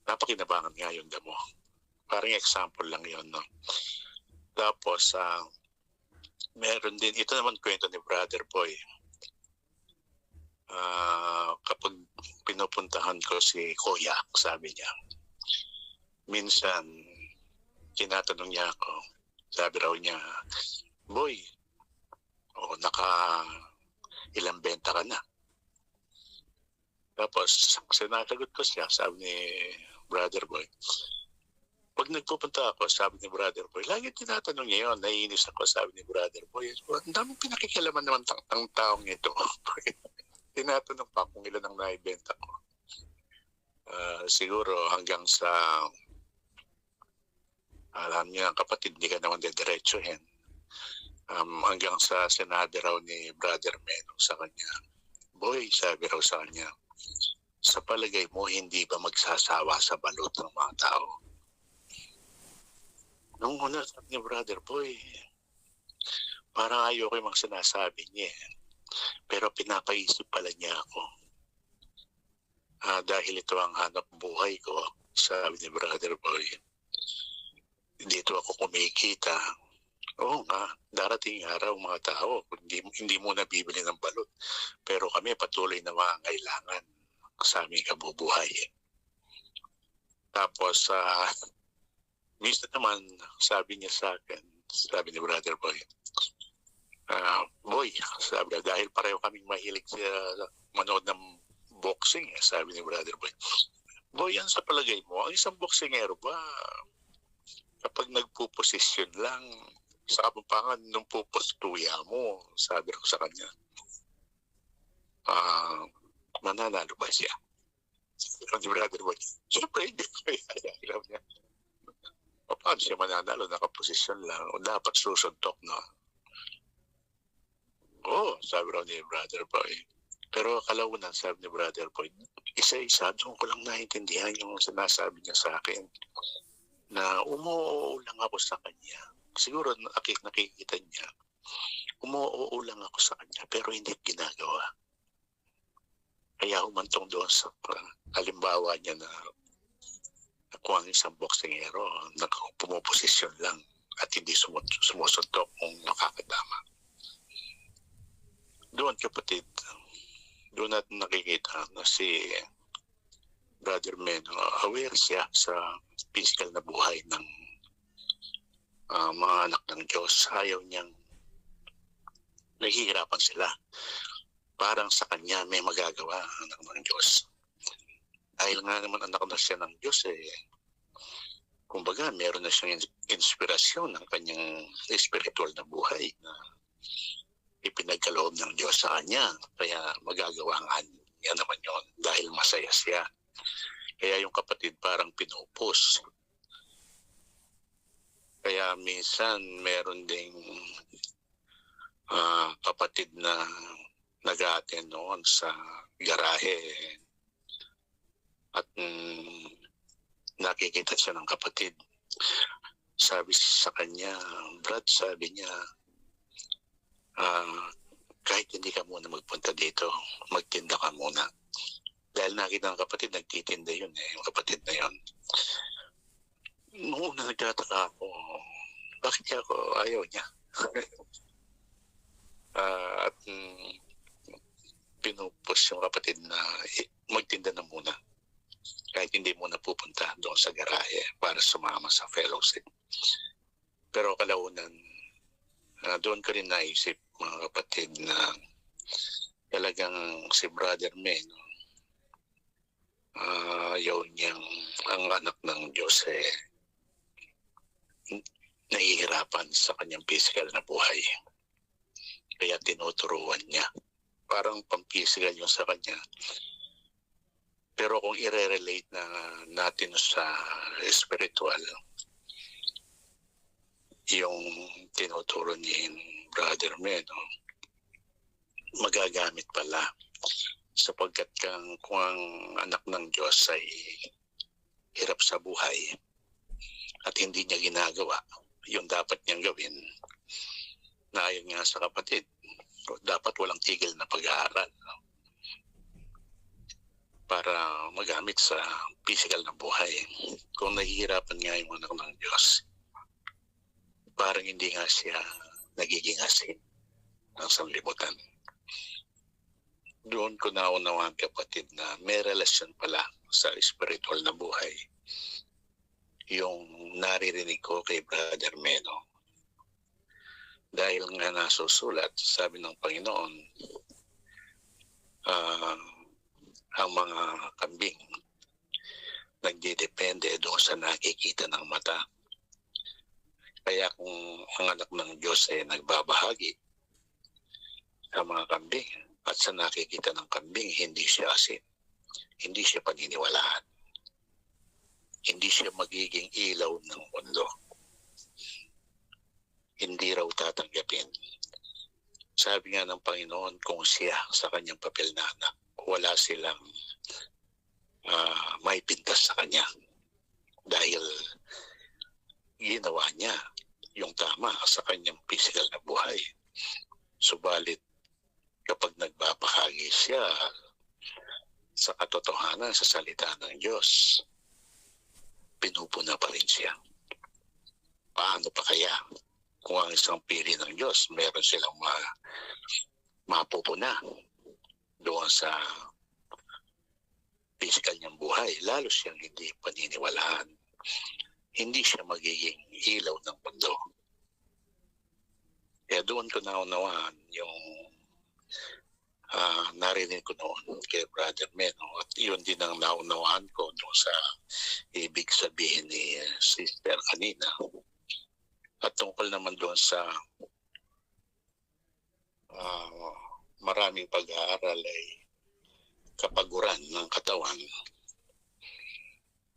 Napakinabangan nga yung damo. Parang example lang yun, no? Tapos, meron din, ito naman kwento ni Brother Boy. Kapag pinupuntahan ko si Kuya, sabi niya, minsan, tinatanong niya ako, sabi raw niya, Boy, ilang benta ka na? Tapos, sinasagot ko siya, sabi ni Brother Boy, pag nagpupunta ako, sabi ni Brother Boy, lagi tinatanong niya yun, naiinis ako, sabi ni Brother Boy, ang daming pinakikialaman naman ang taong ito. Tinatanong pa kung ilan ang naibenta ko. Siguro hanggang sa, alam niya, kapatid, hindi ka naman dediretsuhin. Hanggang sa sinabi raw ni Brother Meno sa kanya, Boy, sabi raw sa kanya, sa palagay mo, hindi ba magsasawa sa balot ng mga tao? Nung una, sabi ni Brother Boy, parang ayoko yung mga sinasabi niya. Pero pinapaisip pala niya ako. Dahil ito ang hanap buhay ko, sabi ni Brother Boy, dito ako kumikita. Oo nga, darating araw mga tao, hindi mo nabibili ng balot. Pero kami patuloy na mangangailangan sa aming kabubuhay. Tapos, minsan naman, sabi niya sa akin, sabi ni Brother Boy, Boy, sabi niya, dahil pareho kaming mahilig sa manood ng boxing, sabi ni Brother Boy, Boy, yan sa palagay mo, ang isang boksingero ba, kapag nagpuposisyon lang, sa kapampangan nung pupostuya mo, sabi ko sa kanya, mananalo ba siya? Sabi ni Brother Boy, siyempre hindi ko alam niya. Paano siya mananalo? Nakaposisyon lang. O dapat susuntok, no? Sabi raw ni Brother Boy. Pero kalaunan, sabi ni Brother Boy, isa-isa, doon ko lang naiintindihan yung sinasabi niya sa akin na umuoo lang ako sa kanya. Siguro nakikita niya, umuoo lang ako sa kanya pero hindi ginagawa. Kaya humantong doon sa halimbawa niya na ako ang isang boksingero na pumuposisyon lang at hindi sumusuntok kung nakakadama. Doon kapatid, doon natin nakikita na si Brother Meno, aware siya sa physical na buhay ng mga anak ng Diyos. Ayaw niyang nahihirapan sila. Parang sa kanya may magagawa ng Diyos. Dahil nga naman anak na siya ng Diyos, kumbaga meron na siyang inspirasyon ng kanyang spiritual na buhay na ipinagkaloob ng Diyos sa kanya. Kaya magagawa nga niya naman yon dahil masaya siya. Kaya yung kapatid parang pinupus. Kaya minsan meron ding kapatid na nag-a-attend noon sa garahe at nakikita siya ng kapatid. Sabi sa kanya, Brad, sabi niya, kahit hindi ka muna magpunta dito, magtinda ka muna. Dahil nakita ng kapatid, nagtitinda yun yung kapatid na yun. Noong una nagtataka ako, bakit niya ako ayaw niya? At pinupus yung kapatid na magtinda na muna. Kahit hindi muna pupunta doon sa garahe para sumama sa fellowship. Pero kalaunan, doon ko rin naisip, mga kapatid, na talagang si Brother Men, ayaw niyang ang anak ng Diyos nahihirapan sa kanyang physical na buhay. Kaya tinuturuan niya. Parang pang-physical yung sa kanya. Pero kung i-relate na natin sa spiritual, yung tinuturo ni Brother Meno, magagamit pala. Sapagkat kung ang anak ng Diyos ay hirap sa buhay at hindi niya ginagawa yung dapat niyang gawin, na ayon nga sa kapatid, dapat walang tigil na pag-aaral para magamit sa physical na buhay. Kung nahihirapan nga yung anak ng Diyos, parang hindi nga siya nagiging asin ng sanlibutan. Doon ko naunawaan, kapatid, na may relasyon pala sa spiritual na buhay yung naririnig ko kay Brother Meno. Dahil nga nasusulat, sabi ng Panginoon, ang mga kambing nagdidepende doon sa nakikita ng mata. Kaya kung ang anak ng Diyos ay nagbabahagi sa mga kambing at sa nakikita ng kambing, hindi siya asin, hindi siya paniniwalaan, hindi siya magiging ilaw ng mundo, hindi raw tatanggapin. Sabi nga ng Panginoon, kung siya sa kanyang papel na anak, wala silang may pintas sa kanya dahil ginawa niya yung tama sa kanyang physical na buhay. Subalit kapag nagbabahagi siya sa katotohanan, sa salita ng Diyos, pinupuna pa rin siya. Paano pa kaya kung ang isang pili ng Diyos, meron silang mapupuna doon sa physical niyang buhay, lalo siyang hindi paniniwalaan, hindi siya magiging ilaw ng mundo. Kaya doon ko naunawaan yung narinig ko noon kay Brother Meno, at yun din ang naunawaan ko doon sa ibig sabihin ni Sister kanina. At tungkol naman doon sa maraming pag-aaral ay kapaguran ng katawan.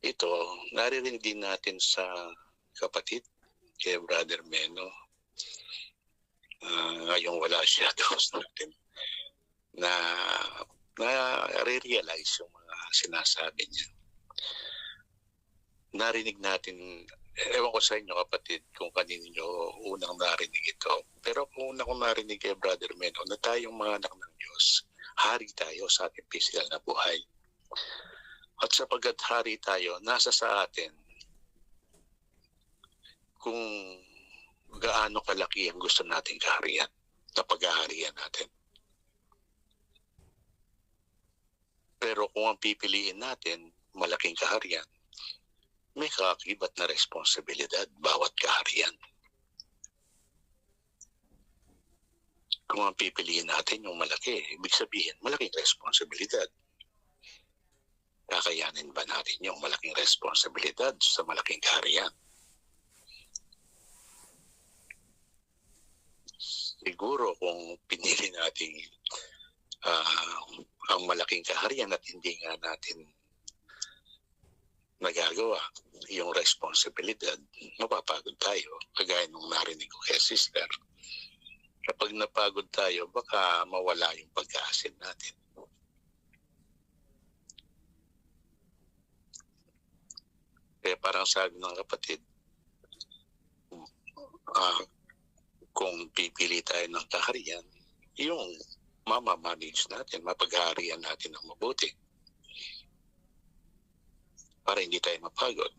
Ito, naririnig din natin sa kapatid kay Brother Meno. Ngayong wala siya doon natin na realize yung mga sinasabi niya. Narinig natin, ewan ko sa inyo kapatid kung kanino nyo unang narinig ito, pero kung unang kong narinig kay Brother Meno na tayong mga anak ng Diyos, hari tayo sa ating physical na buhay. At sapagkat hari tayo, nasa sa atin kung gaano kalaki ang gusto nating kaharian na pag-aharian natin. Pero kung ang pipiliin natin, malaking kaharian, may kaakibat na responsibilidad bawat kaharian. Kung ang pipiliin natin yung malaki, ibig sabihin, malaking responsibilidad. kakayanin ba natin yung malaking responsibilidad sa malaking kaharian? Siguro kung pinili natin ang malaking kaharian at hindi nga natin nagagawa yung responsibilidad, mapapagod tayo. Kagaya nung narinig ko kay sister, kapag napagod tayo, baka mawala yung pagkaasin natin. Kaya parang sabi ng kapatid, kung pipili tayo ng kaharian, yung mamamanage natin, mapagharian natin ng mabuti para hindi tayo mapagod.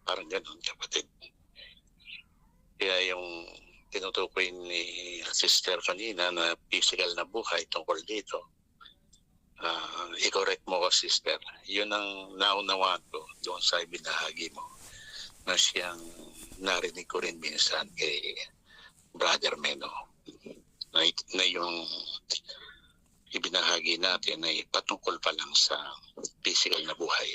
Parang ganun, kapatid. Kaya yung tinutukoy ni sister kanina na physical na buhay tungkol dito, i-correct mo ko, sister. Yun ang naunawaan ko doon sa ibinahagi mo na siyang narinig ko rin minsan kay Brother Meno na yung ibinahagi natin ay patungkol pa lang sa physical na buhay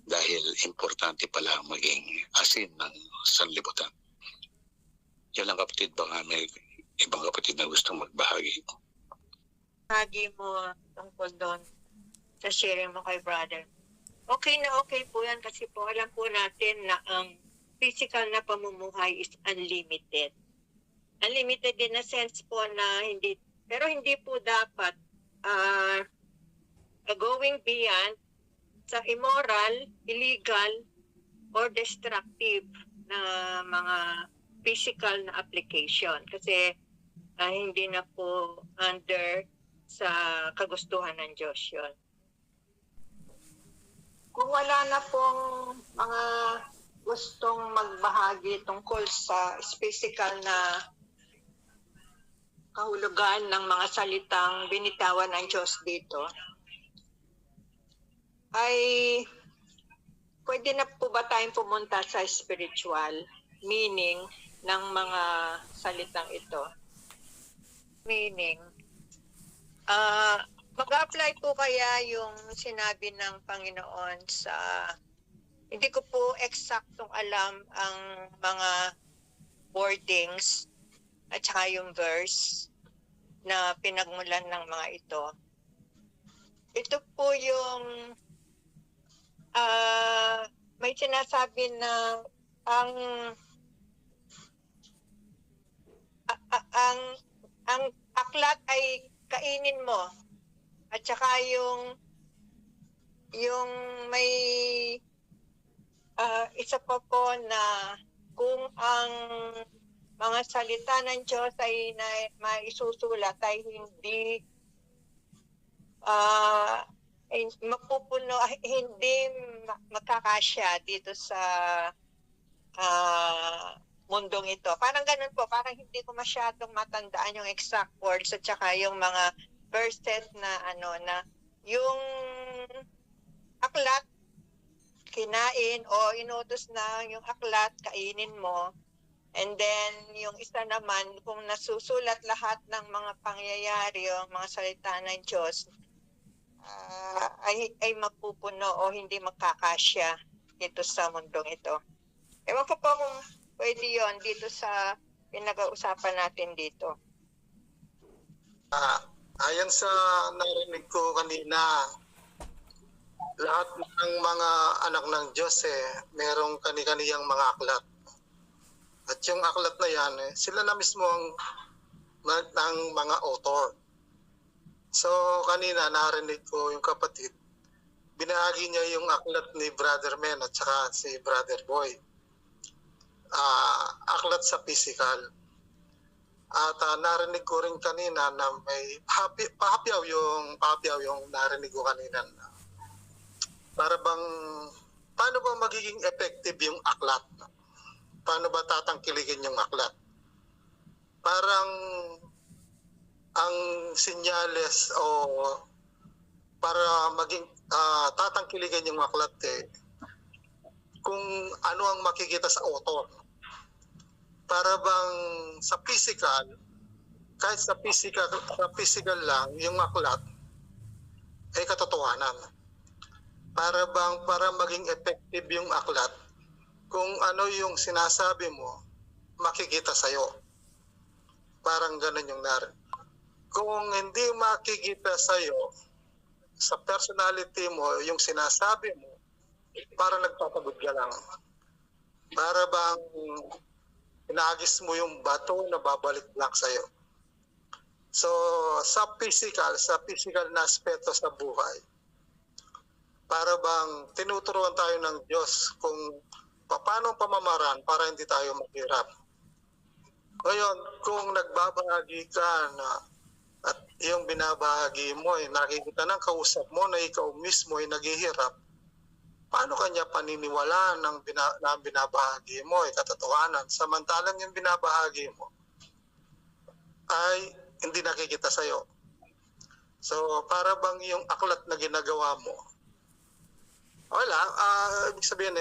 dahil importante pala maging asin ng sanlibutan. Yan lang, kapatid. Baka may ibang kapatid na gustong magbahagi. Bahagi mo tungkol doon sa sharing mo kay brother. Okay na okay po yan kasi po alam po natin na ang physical na pamumuhay is unlimited. Unlimited in a sense po na hindi, pero hindi po dapat going beyond sa immoral, illegal, or destructive na mga physical na application. Kasi hindi na po under sa kagustuhan ng Diyos yun. Kung wala na pong mga gustong magbahagi tungkol sa physical na kahulugan ng mga salitang binitawan ng Diyos dito, ay pwede na po ba tayong pumunta sa spiritual meaning ng mga salitang ito? Meaning, mag-apply po kaya yung sinabi ng Panginoon sa, hindi ko po eksaktong alam ang mga wordings at saka yung verse na pinagmulan ng mga ito. Ito po yung may sinasabi na ang aklat ay kainin mo at saka yung may isa pa po na kung ang mga salita ng Diyos ay maisusulat ay hindi mapupuno, hindi magkakasya dito sa mundong ito. Parang ganun po, parang hindi ko masyadong matandaan yung exact words at saka yung mga verses na na yung aklat kinain o inutos na yung aklat kainin mo. And then, yung isa naman, kung nasusulat lahat ng mga pangyayari o mga salita ng Diyos, ay mapupuno o hindi magkakasya dito sa mundong ito. Ewan ko po kung pwede yon dito sa pinag-uusapan natin dito. Ayon sa narinig ko kanina, lahat ng mga anak ng Diyos merong kani-kaniyang mga aklat. At yung aklat na yan, sila na mismo ang mga author. So kanina narinig ko yung kapatid, binahagi niya yung aklat ni Brother Men at saka si Brother Boy. Aklat sa physical. At narinig ko rin kanina na may pahapyaw yung narinig ko kanina. Para bang, paano ba magiging effective yung aklat? Paano ba tatangkiligin yung aklat? Parang ang sinyales o para maging tatangkiligin yung aklat kung ano ang makikita sa author. Para bang sa physical, kahit sa physical lang, yung aklat ay katotohanan. para maging effective yung aklat, kung ano yung sinasabi mo, makikita sa'yo. Parang ganun yung narin. Kung hindi makikita sa'yo, sa personality mo, yung sinasabi mo, para nagpapagod ka lang. Para bang inaagis mo yung bato na babalik lang sa'yo. So, sa physical na aspeto sa buhay, para bang tinuturuan tayo ng Diyos kung paano pamamaraan para hindi tayo maghirap. Ngayon, kung nagbabahagi ka na at yung binabahagi mo ay nakikita ng kausap mo na ikaw mismo ay naghihirap, paano kanya paniniwalaan ng binabahagi mo ay katotohanan, samantalang yung binabahagi mo ay hindi nakikita sa'yo. So, para bang yung aklat na ginagawa mo, ibig sabihin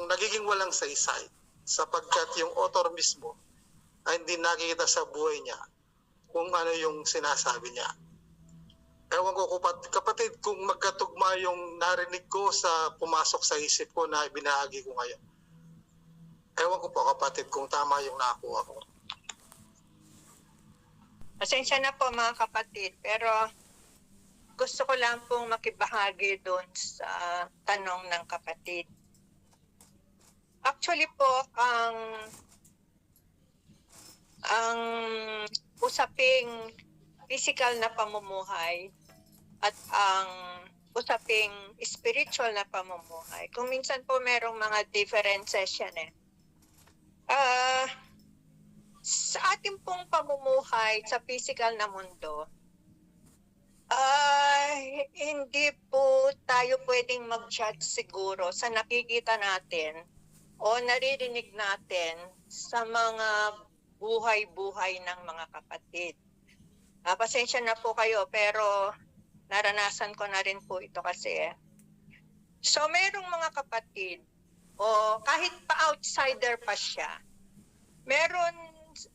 nagiging walang saysay, sapagkat yung author mismo ay hindi nakikita sa buhay niya kung ano yung sinasabi niya. Ewan ko kapatid kung magkatugma yung narinig ko sa pumasok sa isip ko na ibinahagi ko ngayon. Ewan ko po kapatid kung tama yung nakuha ko. Pasensya na po mga kapatid, pero gusto ko lang pong makibahagi doon sa tanong ng kapatid. Actually po, ang usaping physical na pamumuhay at ang usaping spiritual na pamumuhay, kung minsan po merong mga differences yan sa ating pong pamumuhay sa physical na mundo, hindi po tayo pwedeng mag-judge siguro sa nakikita natin o naririnig natin sa mga buhay-buhay ng mga kapatid. Pasensya na po kayo, pero naranasan ko na rin po ito kasi. So, merong mga kapatid, o kahit pa outsider pa siya, meron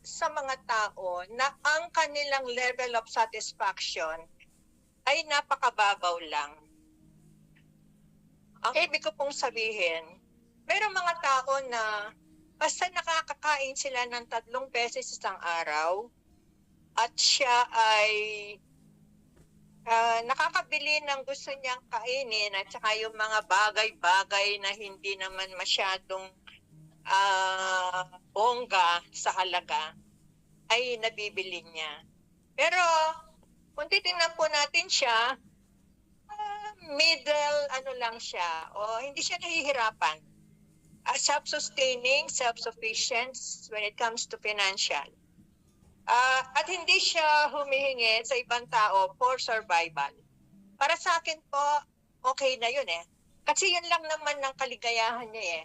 sa mga tao na ang kanilang level of satisfaction ay napakababaw lang. Ang ibig ko pong sabihin, merong mga tao na basta nakakakain sila ng 3 beses isang araw at siya ay nakakabili ng gusto niyang kainin at saka yung mga bagay-bagay na hindi naman masyadong bongga sa halaga ay nabibili niya. Pero kung titingnan po natin siya, middle lang siya, o hindi siya nahihirapan. Self-sustaining, self-sufficient when it comes to financial. At hindi siya humihingi sa ibang tao for survival. Para sa akin po, okay na yun Kasi yun lang naman ng kaligayahan niya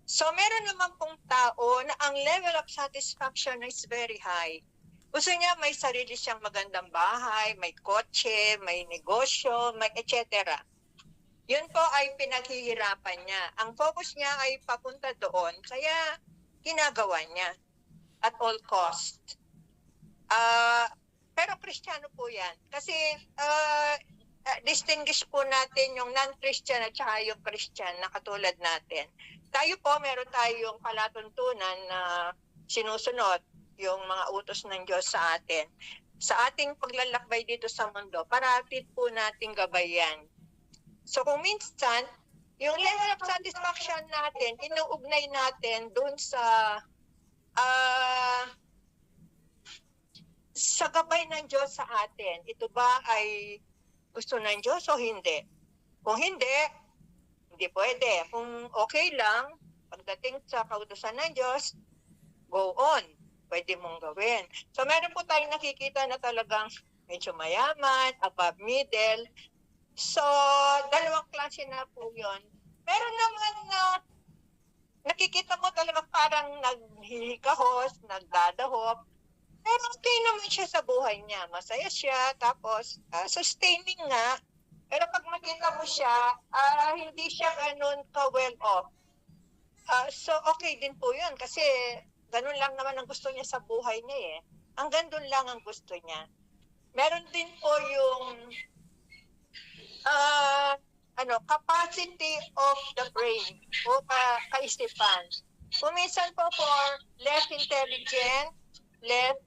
So meron naman pong tao na ang level of satisfaction is very high. Gusto niya may sarili siyang magandang bahay, may kotse, may negosyo, may etc. Yun po ay pinaghihirapan niya. Ang focus niya ay papunta doon, kaya ginagawa niya at all cost. Pero Kristiyano po yan. Kasi distinguish po natin yung non-Christian at saka yung Christian na katulad natin. Tayo po, meron tayong palatuntunan na sinusunod yung mga utos ng Diyos sa atin. Sa ating paglalakbay dito sa mundo, parating po nating gabayan. So kung minsan, yung level of satisfaction natin, inuugnay natin dun sa gabay ng Diyos sa atin. Ito ba ay gusto ng Diyos o hindi? Kung hindi pwede. Kung okay lang, pagdating sa kautusan ng Diyos, go on. Pwede mong gawin. So meron po tayong nakikita na talagang medyo mayaman, above middle. So, 2 klase na po yun. Meron naman na nakikita mo talaga parang naghihikahos, nagdadahop. Pero okay naman siya sa buhay niya. Masaya siya, tapos sustaining nga. Pero pag makita mo siya, hindi siya ganun ka-well off. So okay din po yun kasi ganun lang naman ang gusto niya sa buhay niya Hanggang doon lang ang gusto niya. Meron din po yung capacity of the brain o kaisipan. Kuminsan po for less intelligent, less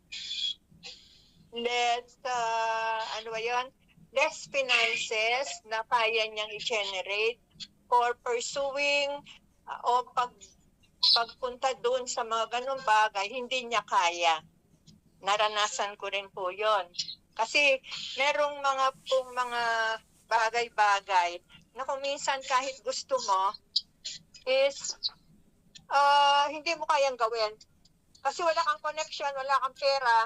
finances na kaya niyang i-generate for pursuing o pagpunta doon sa mga ganong bagay, hindi niya kaya. Naranasan ko rin po yon. Kasi merong mga bagay-bagay na kung minsan kahit gusto mo is hindi mo kayang gawin. Kasi wala kang connection, wala kang pera.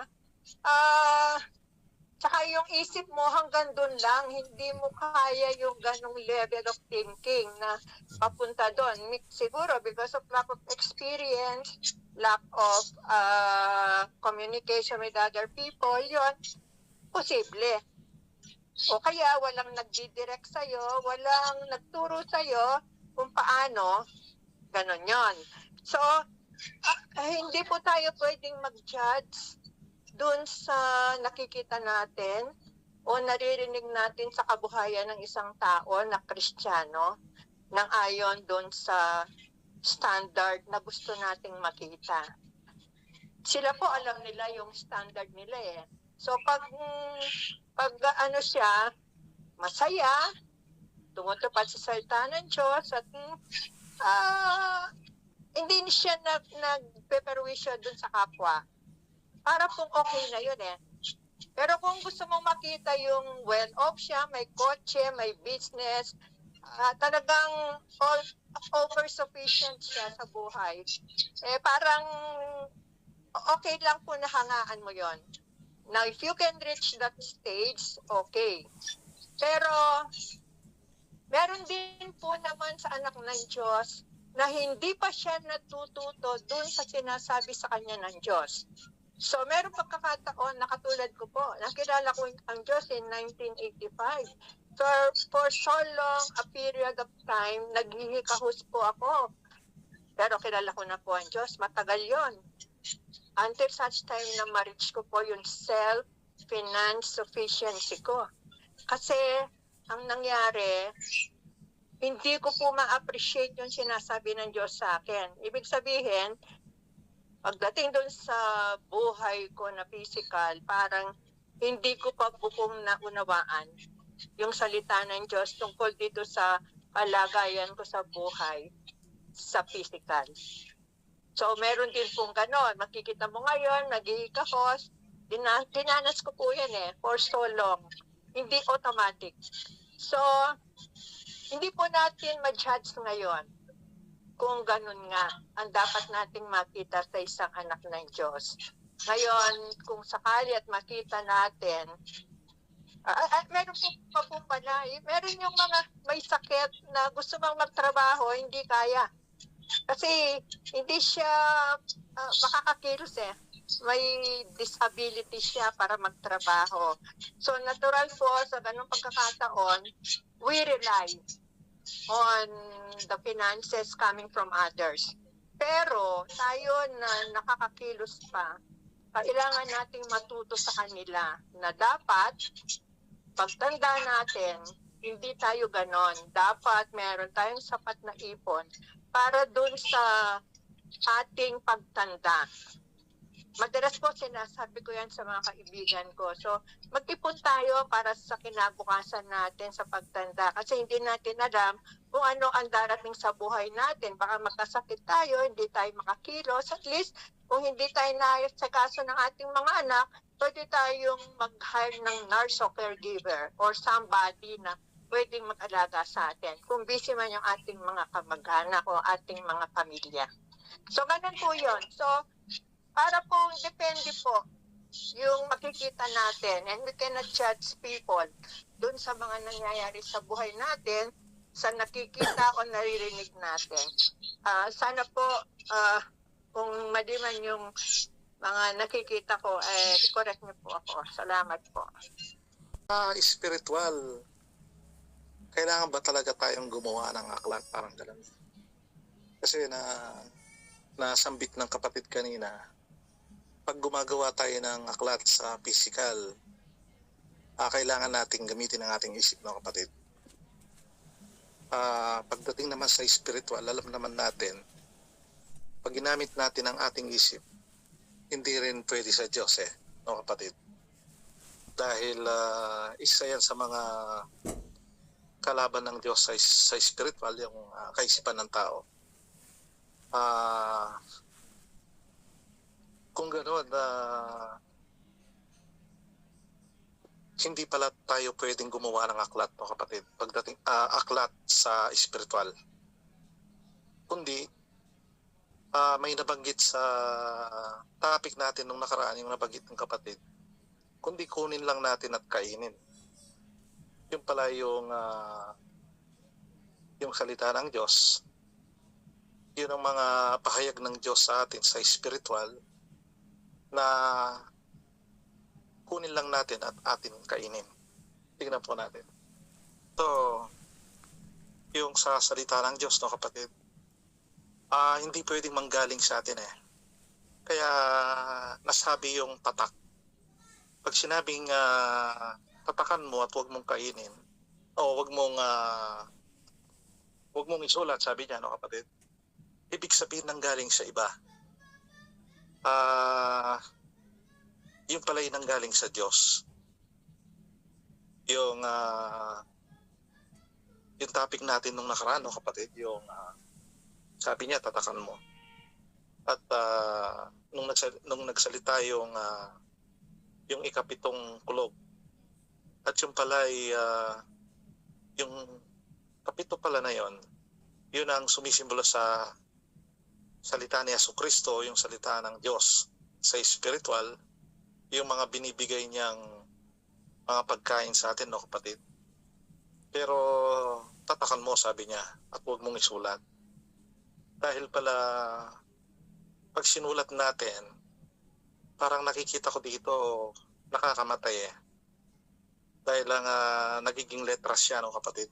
Tsaka yung isip mo hanggang doon lang, hindi mo kaya yung ganong level of thinking na papunta doon. Siguro because of lack of experience, lack of communication with other people, yun, posible. O kaya walang nagdidirect sa'yo, walang nagturo sa'yo kung paano, ganon yon. So, hindi po tayo pwedeng mag-judge dun sa nakikita natin o naririnig natin sa kabuhayan ng isang tao na Kristiyano nang ayon dun sa standard na gusto nating makita. Sila po alam nila yung standard nila eh. So pag siya, masaya, tumutupad sa salita ng Diyos at hindi siya nagpeperwisyo dun sa kapwa. Para pong okay na yun eh. Pero kung gusto mong makita yung well-off siya, may kotse, may business, talagang over-sufficient siya sa buhay, parang okay lang po na hangaan mo yon. Now, if you can reach that stage, okay. Pero, meron din po naman sa anak ng Diyos na hindi pa siya natututo dun sa sinasabi sa kanya ng Diyos. So, meron pagkakataon na katulad ko po, nakilala ko ang Diyos in 1985. So, for so long a period of time, naghihikahus po ako. Pero kilala ko na po ang Diyos, matagal yon. Until such time na ma-reach ko po yung self-finance sufficiency ko. Kasi, ang nangyari, hindi ko po ma-appreciate yung sinasabi ng Diyos sa akin. Ibig sabihin, pagdating doon sa buhay ko na physical, parang hindi ko pa buong naunawaan yung salita ng Diyos tungkol dito sa kalagayan ko sa buhay sa physical. So, meron din pong ganon. Makikita mo ngayon, nag-iikahos. Dinanas ko po yan for so long. Hindi automatic. So, hindi po natin ma-judge ngayon kung ganun nga ang dapat nating makita sa isang anak ng Diyos. Ngayon, kung sakali at makita natin, meron po pala, meron yung mga may sakit na gusto bang magtrabaho, hindi kaya. Kasi hindi siya makakakilos may disability siya para magtrabaho. So natural po sa ganung pagkakataon, we rely on the finances coming from others. Pero tayo na nakakakilos pa, kailangan nating matuto sa kanila na dapat pagtanda natin, hindi tayo ganon. Dapat meron tayong sapat na ipon para dun sa ating pagtanda. Madalas po sinasabi ko yan sa mga kaibigan ko. So, mag-ipon tayo para sa kinabukasan natin sa pagtanda. Kasi hindi natin alam kung ano ang darating sa buhay natin. Baka magkasakit tayo, hindi tayo makakilos. At least, kung hindi tayo naayos sa kaso ng ating mga anak, pwede tayong mag-hire ng nurse o caregiver or somebody na pwedeng mag-alaga sa atin. Kung busy man yung ating mga kamag-anak o ating mga pamilya. So, ganun po yun. So, para po, depende po yung makikita natin and we cannot judge people dun sa mga nangyayari sa buhay natin, sa nakikita o naririnig natin. Sana po, kung mali man yung mga nakikita ko, correct niyo po ako. Salamat po. Spiritual, kailangan ba talaga tayong gumawa ng aklat parang gano'n? Kasi nasambit ng kapatid kanina, pag gumagawa tayo ng aklat sa physical, kailangan nating gamitin ang ating isip, no kapatid? Pagdating naman sa spiritual, alam naman natin, pag ginamit natin ang ating isip, hindi rin pwede sa Diyos no kapatid? Dahil isa yan sa mga kalaban ng Diyos sa spiritual, yung kaisipan ng tao. Kung gano'n, hindi pala tayo pwedeng gumawa ng aklat, no kapatid, pagdating aklat sa spiritual. Kundi may nabanggit sa topic natin nung nakaraan, yung nabanggit ng kapatid, kundi kunin lang natin at kainin. Yung pala yung salita ng Diyos, yun ang mga pahayag ng Diyos sa atin sa spiritual na kunin lang natin at atin kainin. Tingnan po natin. So, yung sa salita ng Diyos, no kapatid, hindi pwedeng manggaling sa atin Kaya nasabi yung tatak. Pag sinabing tatakan mo at huwag mong kainin, o huwag mong isulat, sabi niya, no kapatid, ibig sabihin nanggaling sa iba. Yung pala yung nanggaling sa Diyos. Yung topic natin nung nakaraan, no kapatid, yung sabi niya, tatakan mo. At nung nagsalita yung ikapitong kulog, at yung pala ay yung kapito pala na yon, yun ang sumisimbolo sa salita ni Jesucristo, yung salita ng Diyos sa spiritual, yung mga binibigay niyang mga pagkain sa atin, no kapatid. Pero tatakan mo, sabi niya, at huwag mong isulat. Dahil pala pag sinulat natin, parang nakikita ko dito nakakamatay dahil lang nagiging letras siya, no kapatid.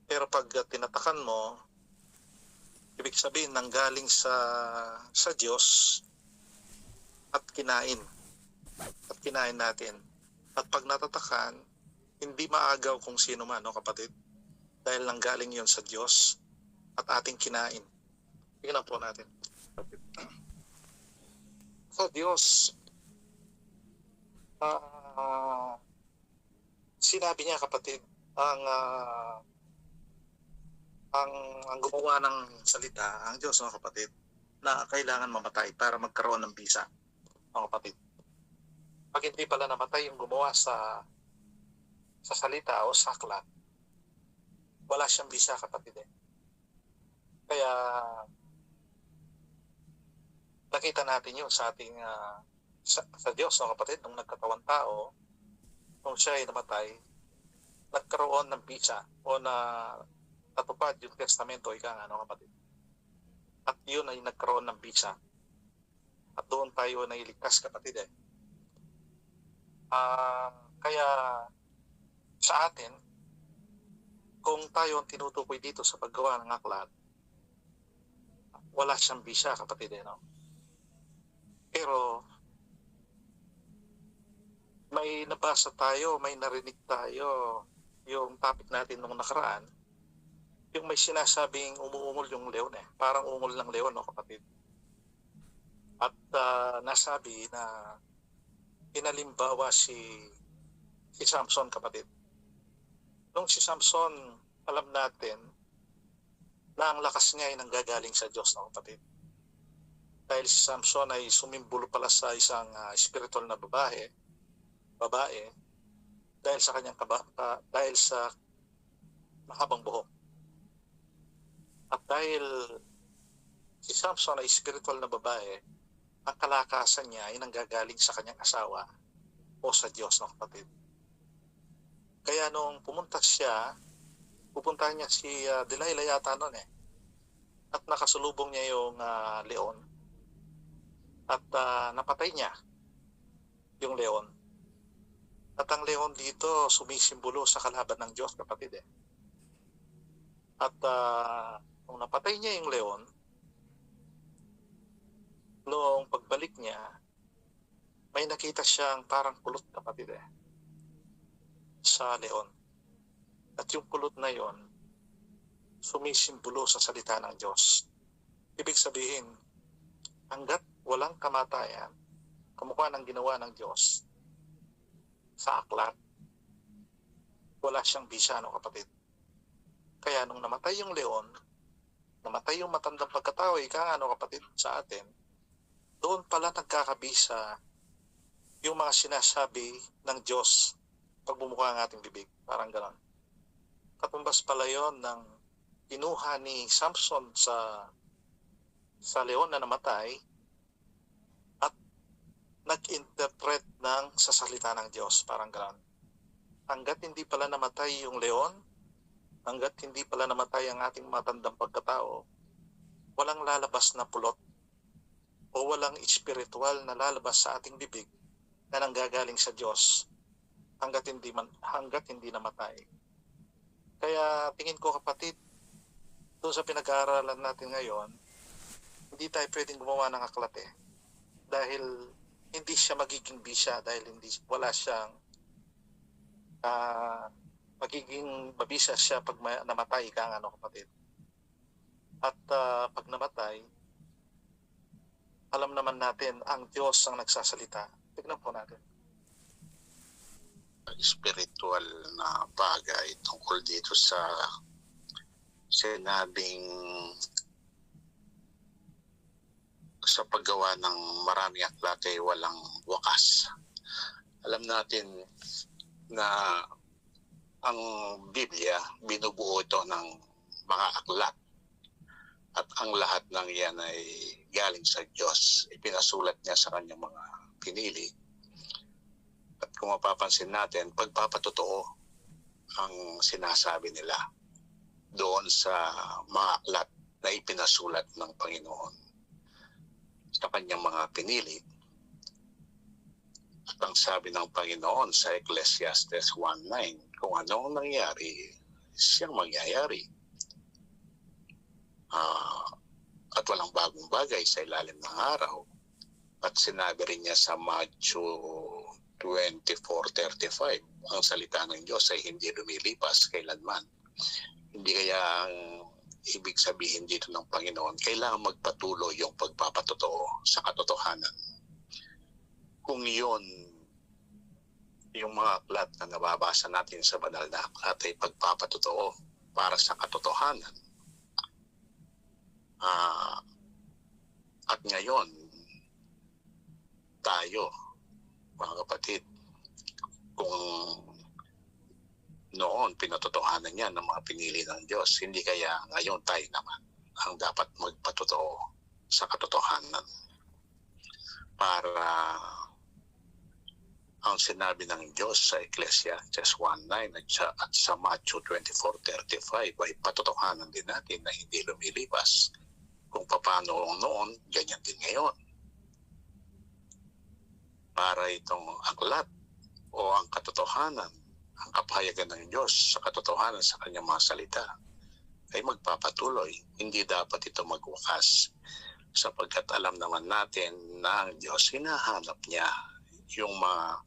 Pero pag tinatakan mo, ibig sabihin nanggaling sa Diyos at kinain natin. At pag natatakan, hindi maagaw kung sino man, no kapatid, dahil nanggaling yon sa Diyos at ating kinain. Tingnan po natin. Sa Diyos, sinabi niya, kapatid, ang gumawa ng salita, ang Diyos, no kapatid, na kailangan mamatay para magkaroon ng bisa, no kapatid. Pag hindi pala namatay yung gumawa sa salita o sa aklat, wala siyang bisa, kapatid. Kaya nakita natin yun sa ating sa Diyos, no kapatid, nung nagkatawan tao, nung siya ay namatay, nagkaroon ng bisa o na natupad yung testamento, no kapatid. At yun ay nagkaroon ng bisa. At doon tayo nailigtas, kapatid. Kaya sa atin, kung tayo ang tinutukoy dito sa paggawa ng aklat, wala siyang bisa, kapatid, no? Pero may nabasa tayo, may narinig tayo, yung topic natin nung nakaraan, yung may sinasabing umuungol yung leon parang ungol ng leon, no kapatid. At nasabi na inalimbawa si Samson, kapatid. Nung si Samson, alam natin na ang lakas niya ay nanggagaling sa Diyos, no kapatid. Dahil si Samson ay sumimbolo pala sa isang spiritual na babae dahil sa kanyang dahil sa mahabang buhok. At dahil si Samson ay spiritual na babae, ang kalakasan niya ay nanggagaling sa kanyang asawa o sa Diyos, no kapatid. Kaya nung pupuntahan niya si Delilah yata noon at nakasulubong niya yung leon at napatay niya yung leon. At ang leon dito sumisimbolo sa kalaban ng Diyos, kapatid. At nung napatay niya yung leon, noong pagbalik niya, may nakita siyang parang kulot, kapatid, sa leon. At yung kulot na yon sumisimbolo sa salita ng Diyos. Ibig sabihin, hanggat walang kamatayan, kamukha ng ginawa ng Diyos sa aklat, wala siyang bisa, no kapatid? Kaya nung namatay yung leon, namatay yung matandang pagkatao, kapatid, sa atin, doon pala nagkakabisa yung mga sinasabi ng Diyos pag bumuka ang ating bibig. Parang ganon. Katumbas pala yon ng kinuha ni Samson sa leon na namatay at nag-interpret ng sa salita ng Diyos. Parang ganon. Hanggat hindi pala namatay yung leon, hanggat hindi pala namatay ang ating matandang pagkatao, walang lalabas na pulot o walang espiritual na lalabas sa ating bibig na nanggagaling sa Diyos hanggat hindi namatay. Kaya tingin ko, kapatid, doon sa pinag-aaralan natin ngayon, hindi tayo pwedeng gumawa ng aklat dahil hindi siya magiging bisa, dahil wala siyang magiging mabisa siya pag namatay ka, kapatid. At pag namatay, alam naman natin ang Diyos ang nagsasalita. Tignan po natin. Spiritual na bagay tungkol dito sa sinabing sa paggawa ng maraming aklat ay walang wakas. Alam natin na ang Biblia, binubuo ito ng mga aklat. At ang lahat ng yan ay galing sa Diyos. Ipinasulat niya sa kanyang mga pinili. At kung mapapansin natin, pagpapatotoo ang sinasabi nila doon sa mga aklat na ipinasulat ng Panginoon sa kanyang mga pinili. At ang sabi ng Panginoon sa Ecclesiastes 1:9, kung ano ang nangyari, siyang mangyayari. At walang bagong bagay sa ilalim ng araw. At sinabi rin niya sa Matthew 24:35, ang salita ng Diyos ay hindi lumilipas kailanman. Hindi kaya ang ibig sabihin dito ng Panginoon, kailangan magpatuloy yung pagpapatotoo sa katotohanan. Kung yun, yung mga aklat na nababasa natin sa banal na aklat ay pagpapatotoo para sa katotohanan. At ngayon, tayo, mga kapatid, kung noon pinatotohanan niya ng mga pinili ng Diyos, hindi kaya ngayon tayo naman ang dapat magpatotoo sa katotohanan para ang sinabi ng Diyos sa Ecclesiastes 1:9 at sa Matthew 24:35 ay patotohanan din natin na hindi lumilipas. Kung paano noon, ganyan din ngayon. Para itong aklat o ang katotohanan, ang kapahayagan ng Diyos sa katotohanan sa kanyang mga salita ay magpapatuloy. Hindi dapat ito magwakas sapagkat alam naman natin na ang Diyos hinahanap niya yung mga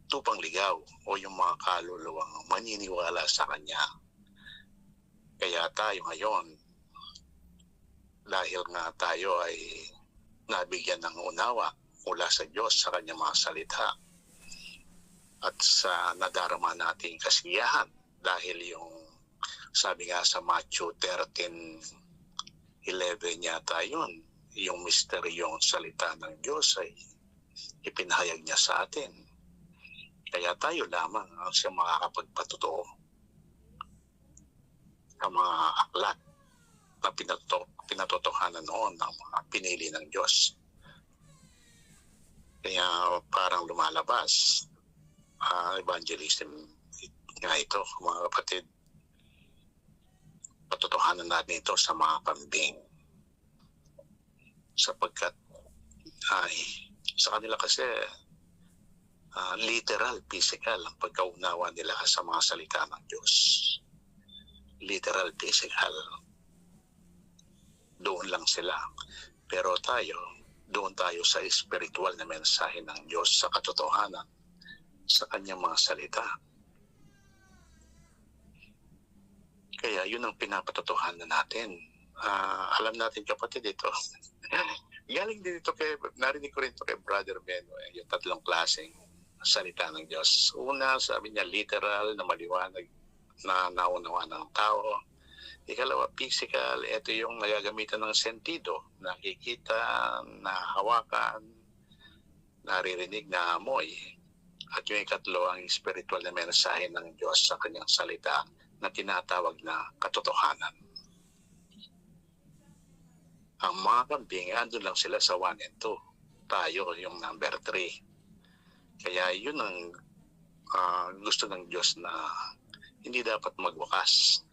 tupang ligaw o yung mga kaluluwang maniniwala sa Kanya. Kaya tayo ngayon, dahil nga tayo ay nabigyan ng unawa mula sa Diyos sa Kanyang mga salita at sa nadarama nating kasiyahan dahil yung sabi nga sa Matthew 13:11 yata yun, yung misteryong salita ng Diyos ay ipinahayag niya sa atin. Kaya tayo lamang ang siya makakapagpatotoo sa mga aklat na pinatotohanan noon ng mga pinili ng Diyos. Kaya parang lumalabas evangelism nga ito, mga kapatid. Patotohanan natin ito sa mga kambing. Sapagkat sa kanila kasi literal, physical ang pagkaunawa nila sa mga salita ng Diyos. Literal, physical. Doon lang sila. Pero doon tayo sa spiritual na mensahe ng Diyos sa katotohanan sa kanyang mga salita. Kaya yun ang pinapatotohanan natin. Alam natin kapatid ito. Galing din ito narinig ko rin ito kay Brother Beno, yung tatlong klaseng salita ng Diyos. Una, sabi niya literal na maliwanag na naunawa ng tao. Ikalawa, physical, ito yung nagagamitan ng sentido, nakikita, nahawakan, naririnig, naamoy. At yung ikatlo, ang spiritual na mensahe ng Diyos sa kanyang salita na tinatawag na katotohanan. Ang mga kambing, andun lang sila sa 1 and 2. Tayo, yung number 3. Kaya yun ang gusto ng Diyos na hindi dapat magwakas.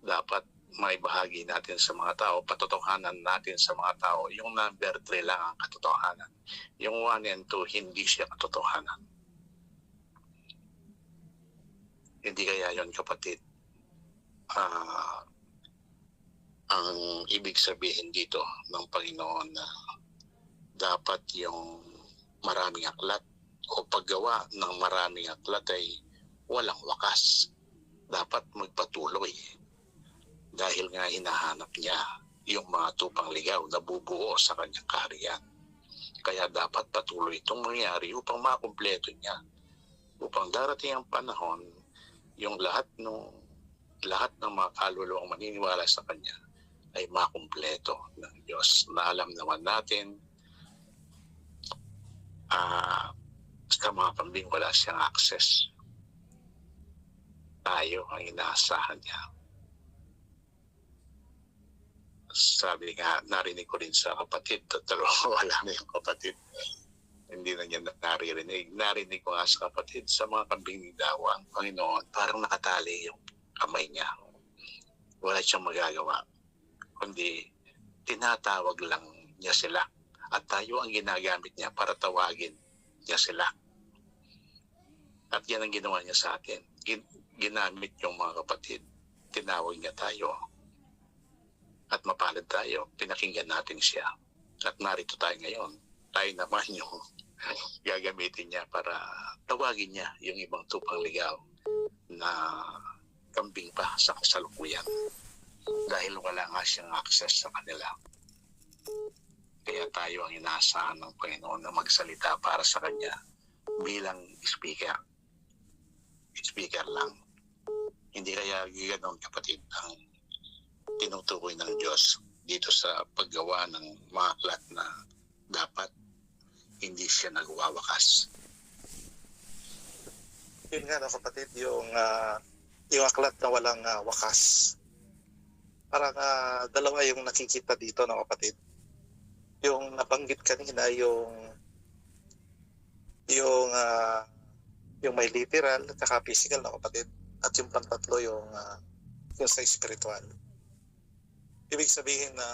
Dapat may bahagi natin sa mga tao, patotohanan natin sa mga tao. Yung number 3 lang ang katotohanan. Yung 1 and 2, hindi siya katotohanan. Hindi kaya yun, kapatid. Ang ibig sabihin dito ng Panginoon na dapat yung maraming aklat o paggawa ng maraming aklat ay walang wakas. Dapat magpatuloy dahil nga hinahanap niya yung mga tupang ligaw na bubuo sa kanyang kaharian. Kaya dapat patuloy itong mangyari upang makumpleto niya. Upang darating ang panahon, yung lahat ng mga kaluluwang maniniwala sa kanya ay makumpleto ng Diyos. Na alam naman natin sa mga kambing wala siyang access. Tayo ang inaasahan niya. Sabi nga, narinig ko rin sa kapatid, wala na yung kapatid. Hindi na niya naririnig. Narinig ko nga sa kapatid, sa mga kambing ni Dawa, ang Panginoon, parang nakatali yung kamay niya. Wala siyang magagawa. Kundi tinatawag lang niya sila. At tayo ang ginagamit niya para tawagin niya sila. At yan ang ginawa niya sa atin. Ginamit yung mga kapatid. Tinawag niya tayo. At mapalad tayo. Pinakinggan natin siya. At narito tayo ngayon. Tayo naman yung gagamitin niya para tawagin niya yung ibang tupang ligaw na kambing pa sa kasalukuyan. Dahil wala nga siyang access sa kanila. Kaya tayo ang inaasahan ng Panginoon na magsalita para sa Kanya bilang speaker. Speaker lang. Hindi kaya ganoon, kapatid, ang tinutukoy ng Diyos dito sa paggawa ng mga aklat na dapat hindi siya nagwawakas. Yun nga, kapatid, yung aklat na walang wakas. Parang dalawa yung nakikita dito, kapatid. Yung nabanggit kanina, yung may literal at saka physical, kapatid. At yung pantatlo, yung sa spiritual. Ibig sabihin na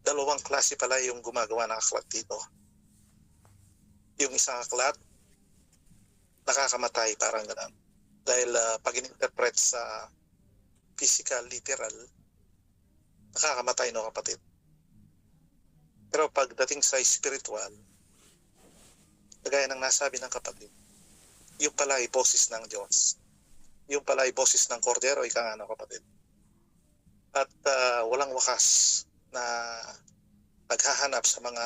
dalawang klase pala yung gumagawa ng aklat dito. Yung isang aklat, nakakamatay, parang gano'n. Dahil pag in-interpret sa physical, literal, nakakamatay, kapatid. Pero pagdating sa spiritual, kagaya ng nasabi ng kapatid, yung pala ay boses ng Diyos. Yung pala ay boses ng kordero, ika nga, kapatid. At walang wakas na naghahanap sa mga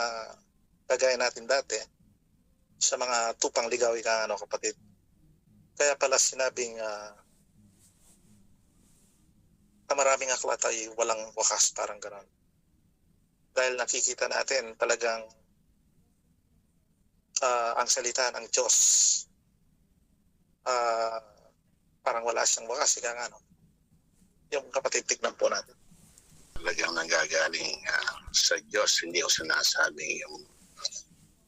kagaya natin dati, sa mga tupang ligaw, ika nga, kapatid. Kaya pala sinabing na maraming aklat ay walang wakas, parang gano'n. Dahil nakikita natin talagang ang salita ng Diyos parang wala siyang wakas, ika nga, yung kapatid, tignan po natin. Talagang nanggagaling sa Diyos. Hindi ko sinasabing yung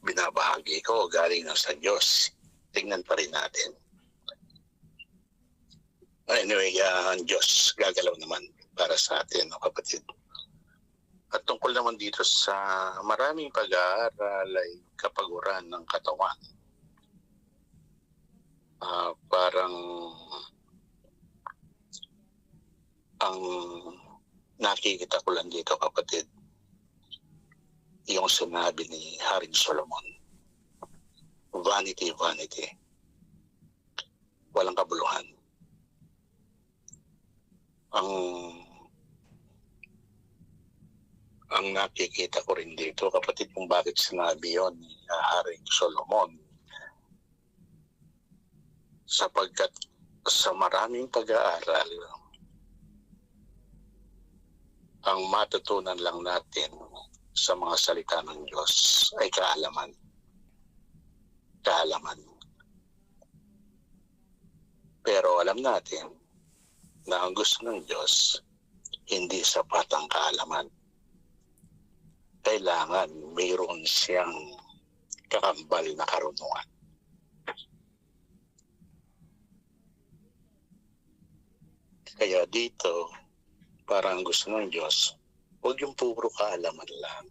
binabahagi ko galing na sa Diyos. Tingnan pa rin natin. Anyway, ang Diyos gagalaw naman para sa atin, kapatid. At tungkol naman dito sa maraming pag-aaral ay kapaguran ng katawan. Parang ang nakikita ko lang dito, kapatid, yung sinabi ni Haring Solomon. Vanity, vanity. Walang kabuluhan. ang nakikita ko rin dito, kapatid, kung bakit sinabi yon ni Haring Solomon, sapagkat sa maraming pag-aaral, ang matutunan lang natin sa mga salita ng Diyos ay kaalaman. Kaalaman. Pero alam natin na ang gusto ng Diyos, hindi sapat ang kaalaman. Kailangan mayroon siyang kakambal na karunungan. Kaya dito, parang gusto ng Diyos, huwag yung puro kaalaman lang.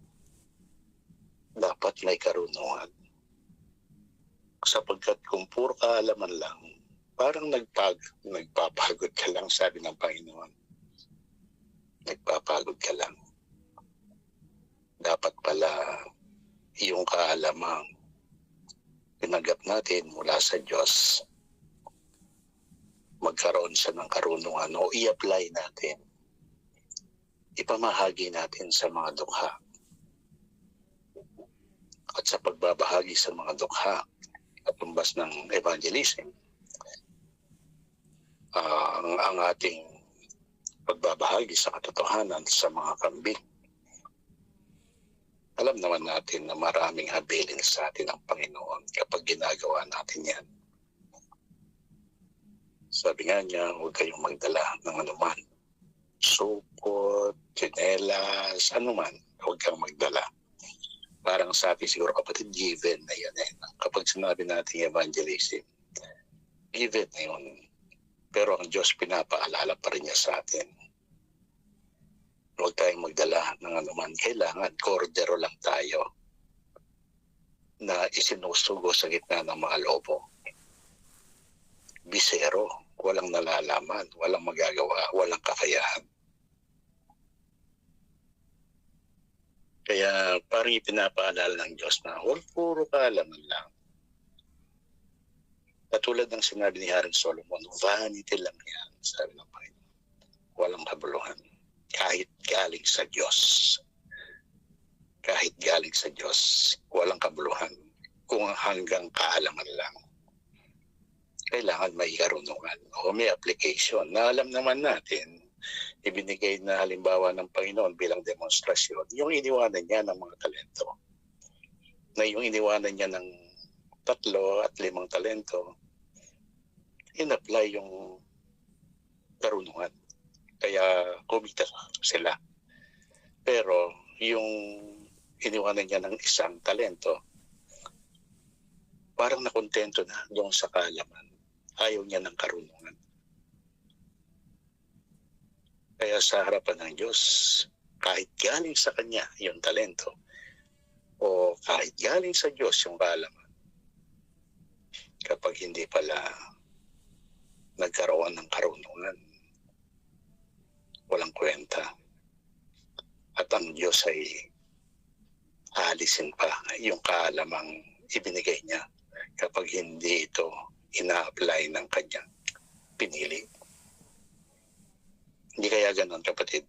Dapat may karunungan. Sapagkat kung puro kaalaman lang, parang nagpapagod ka lang, sabi ng Panginoon. Nagpapagod ka lang. Dapat pala yung kaalamang pinagap natin mula sa Diyos, magkaroon siya ng karunungan o i-apply natin. Ipamahagi natin sa mga dukha. At sa pagbabahagi sa mga dukha, katumbas ng evangelism, ang ating pagbabahagi sa katotohanan sa mga kambing. Alam naman natin na maraming habilin sa atin ang Panginoon kapag ginagawa natin yan. Sabi nga niya, huwag kayong magdala ng anuman. Supot, tsinelas, anuman, huwag kang magdala. Parang sa atin siguro, kapatid, given na yan eh. Kapag sinabi natin evangelism, given na yun. Pero ang Diyos pinapaalala pa rin niya sa atin. Huwag tayong magdala ng anuman. Kailangan, kordero lang tayo na isinusugo sa gitna ng mga lobo. Bisero, walang nalalaman, walang magagawa, walang kakayahan. Kaya parang ipinapaalala ng Diyos na huwag puro kaalaman lang. Katulad ng sinabi ni Haring Solomon, vanity lang yan, sabi ng Panginoon. Walang kabuluhan. Kahit galing sa Diyos. Kahit galing sa Diyos, walang kabuluhan. Kung hanggang kaalaman lang. Kailangan may karunungan o may application na alam naman natin, ibinigay na halimbawa ng Panginoon bilang demonstrasyon, yung iniwanan niya ng mga talento. Na yung iniwanan niya ng 3 at 5 talento, in-apply yung karunungan. Kaya kumita sila. Pero yung iniwanan niya ng 1 talento, parang nakontento na doon sa kaalaman. Ayaw niya ng karunungan. Kaya sa harapan ng Diyos, kahit galing sa Kanya yung talento, o kahit galing sa Diyos yung kaalaman, kapag hindi pala nagkaroon ng karunungan, walang kwenta. At ang Diyos ay aalisin pa yung kaalamang ibinigay niya kapag hindi ito ina-apply ng kanyang pinili. Hindi kaya ganun, kapatid,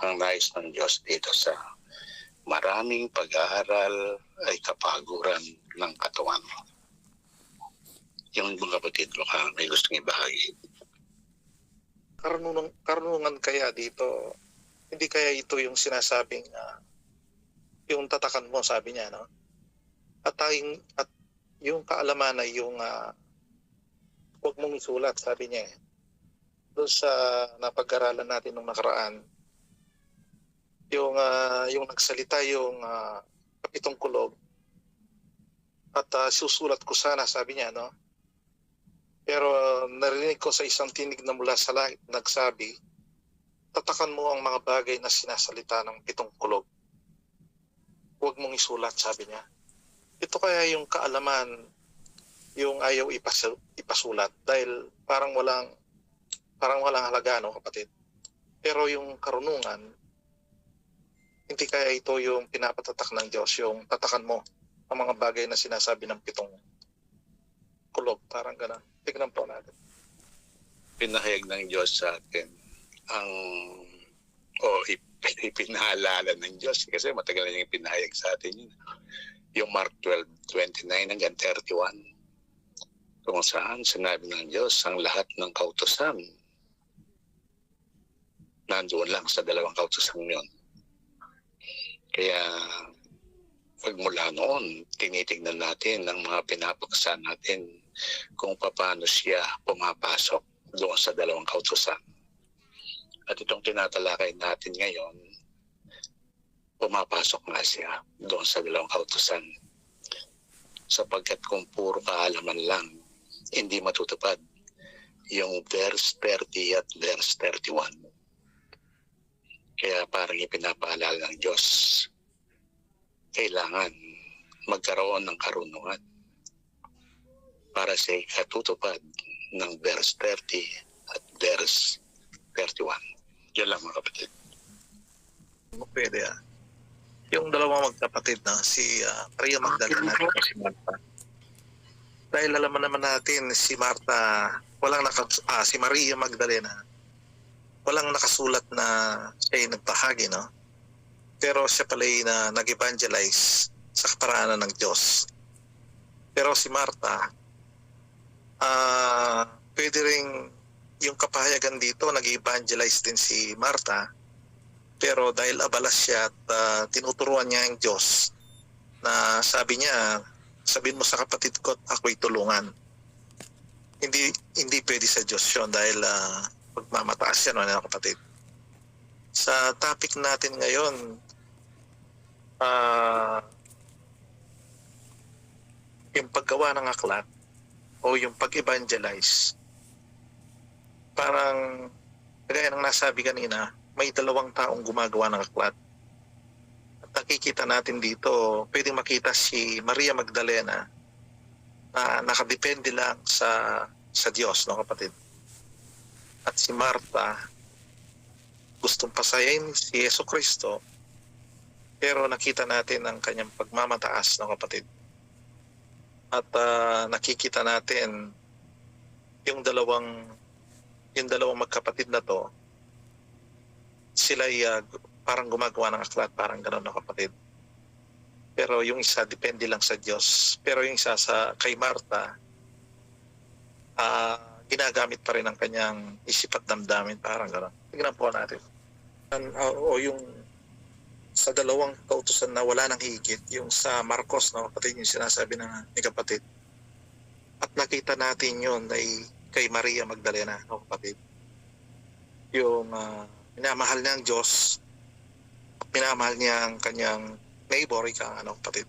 ang nais ng Diyos dito sa maraming pag-aaral ay kapaguran ng katawan. Yung mga kapatid, baka may gustong ibahagi. Karunungan kaya dito, hindi kaya ito yung sinasabing yung tatakan mo, sabi niya, no? At yung kaalaman ay yung huwag mong isulat, sabi niya. Doon sa napag-aralan natin nung nakaraan, yung nagsalita yung 7 kulog at susulat ko sana, sabi niya, no? Pero narinig ko sa isang tinig na mula sa langit nagsabi, tatakan mo ang mga bagay na sinasalita ng 7 kulog. Huwag mong isulat, sabi niya. Ito kaya yung kaalaman, yung ayaw ipasulat dahil parang walang halaga, no, kapatid. Pero yung karunungan, hindi kaya ito yung pinapatatak ng Diyos, yung tatakan mo ang mga bagay na sinasabi ng 7 kulog, parang gano'n. Tignan po natin. Pinahayag ng Diyos sa atin ang ipinaalala ng Diyos kasi matagal na niyang ipinahayag sa atin yun. Yung Mark 12:29 hanggang 31 kung saan sinabi ng Diyos ang lahat ng kautusan nandoon lang sa dalawang kautusan yun. Kaya pagmula noon, tinitignan natin ang mga pinapaksa natin kung paano siya pumapasok doon sa dalawang kautusan. At itong tinatalakay natin ngayon, pumapasok nga siya doon sa dalawang kautusan. Sapagkat kung puro kaalaman lang, hindi matutupad yung verse 30 at verse 31. Kaya parang ipinapaalala ng Diyos, kailangan magkaroon ng karunungan para sa ikatutupad ng verse 30 at verse 31. Yan lang mga kapatid. Pwede yung dalawang magkapatid na si Maria Magdalena at si Marta. Dahil alam naman natin si Marta, si Maria Magdalena, walang nakasulat na siya ay nagpahagi, no? Pero siya pala na nag-evangelize sa kaparaanan ng Diyos. Pero si Marta, pwede rin yung kapahayagan dito, nag-evangelize din si Marta. Pero dahil abala siya at tinuturuan niya ang Diyos na sabi niya, sabihin mo sa kapatid ko at ako'y tulungan. Hindi pwede sa Diyos yun dahil pagmamataas yan, mga kapatid. Sa topic natin ngayon, yung paggawa ng aklat o yung pag-evangelize, parang kagaya ng nasabi kanina, may dalawang taong gumagawa ng aklat. At nakikita natin dito, pwedeng makita si Maria Magdalena na nakadepende lang sa Diyos, no kapatid. At si Marta, gustong pasayain si Yesu Kristo, pero nakita natin ang kanyang pagmamataas, no kapatid. At nakikita natin yung dalawang magkapatid na to, sila ay parang gumagawa ng aklat, parang gano'n na kapatid. Pero yung isa, depende lang sa Diyos. Pero yung isa kay Marta, ginagamit pa rin ang kanyang isip at damdamin, parang gano'n. Tignan po natin. O yung sa dalawang kautusan na wala nang higit, yung sa Marcos, no, kapatid, yung sinasabi ni kapatid. At nakita natin yun ay kay Maria Magdalena, no, kapatid. Yung minamahal niya ang Diyos at minamahal niya ang kanyang neighbor, kapatid.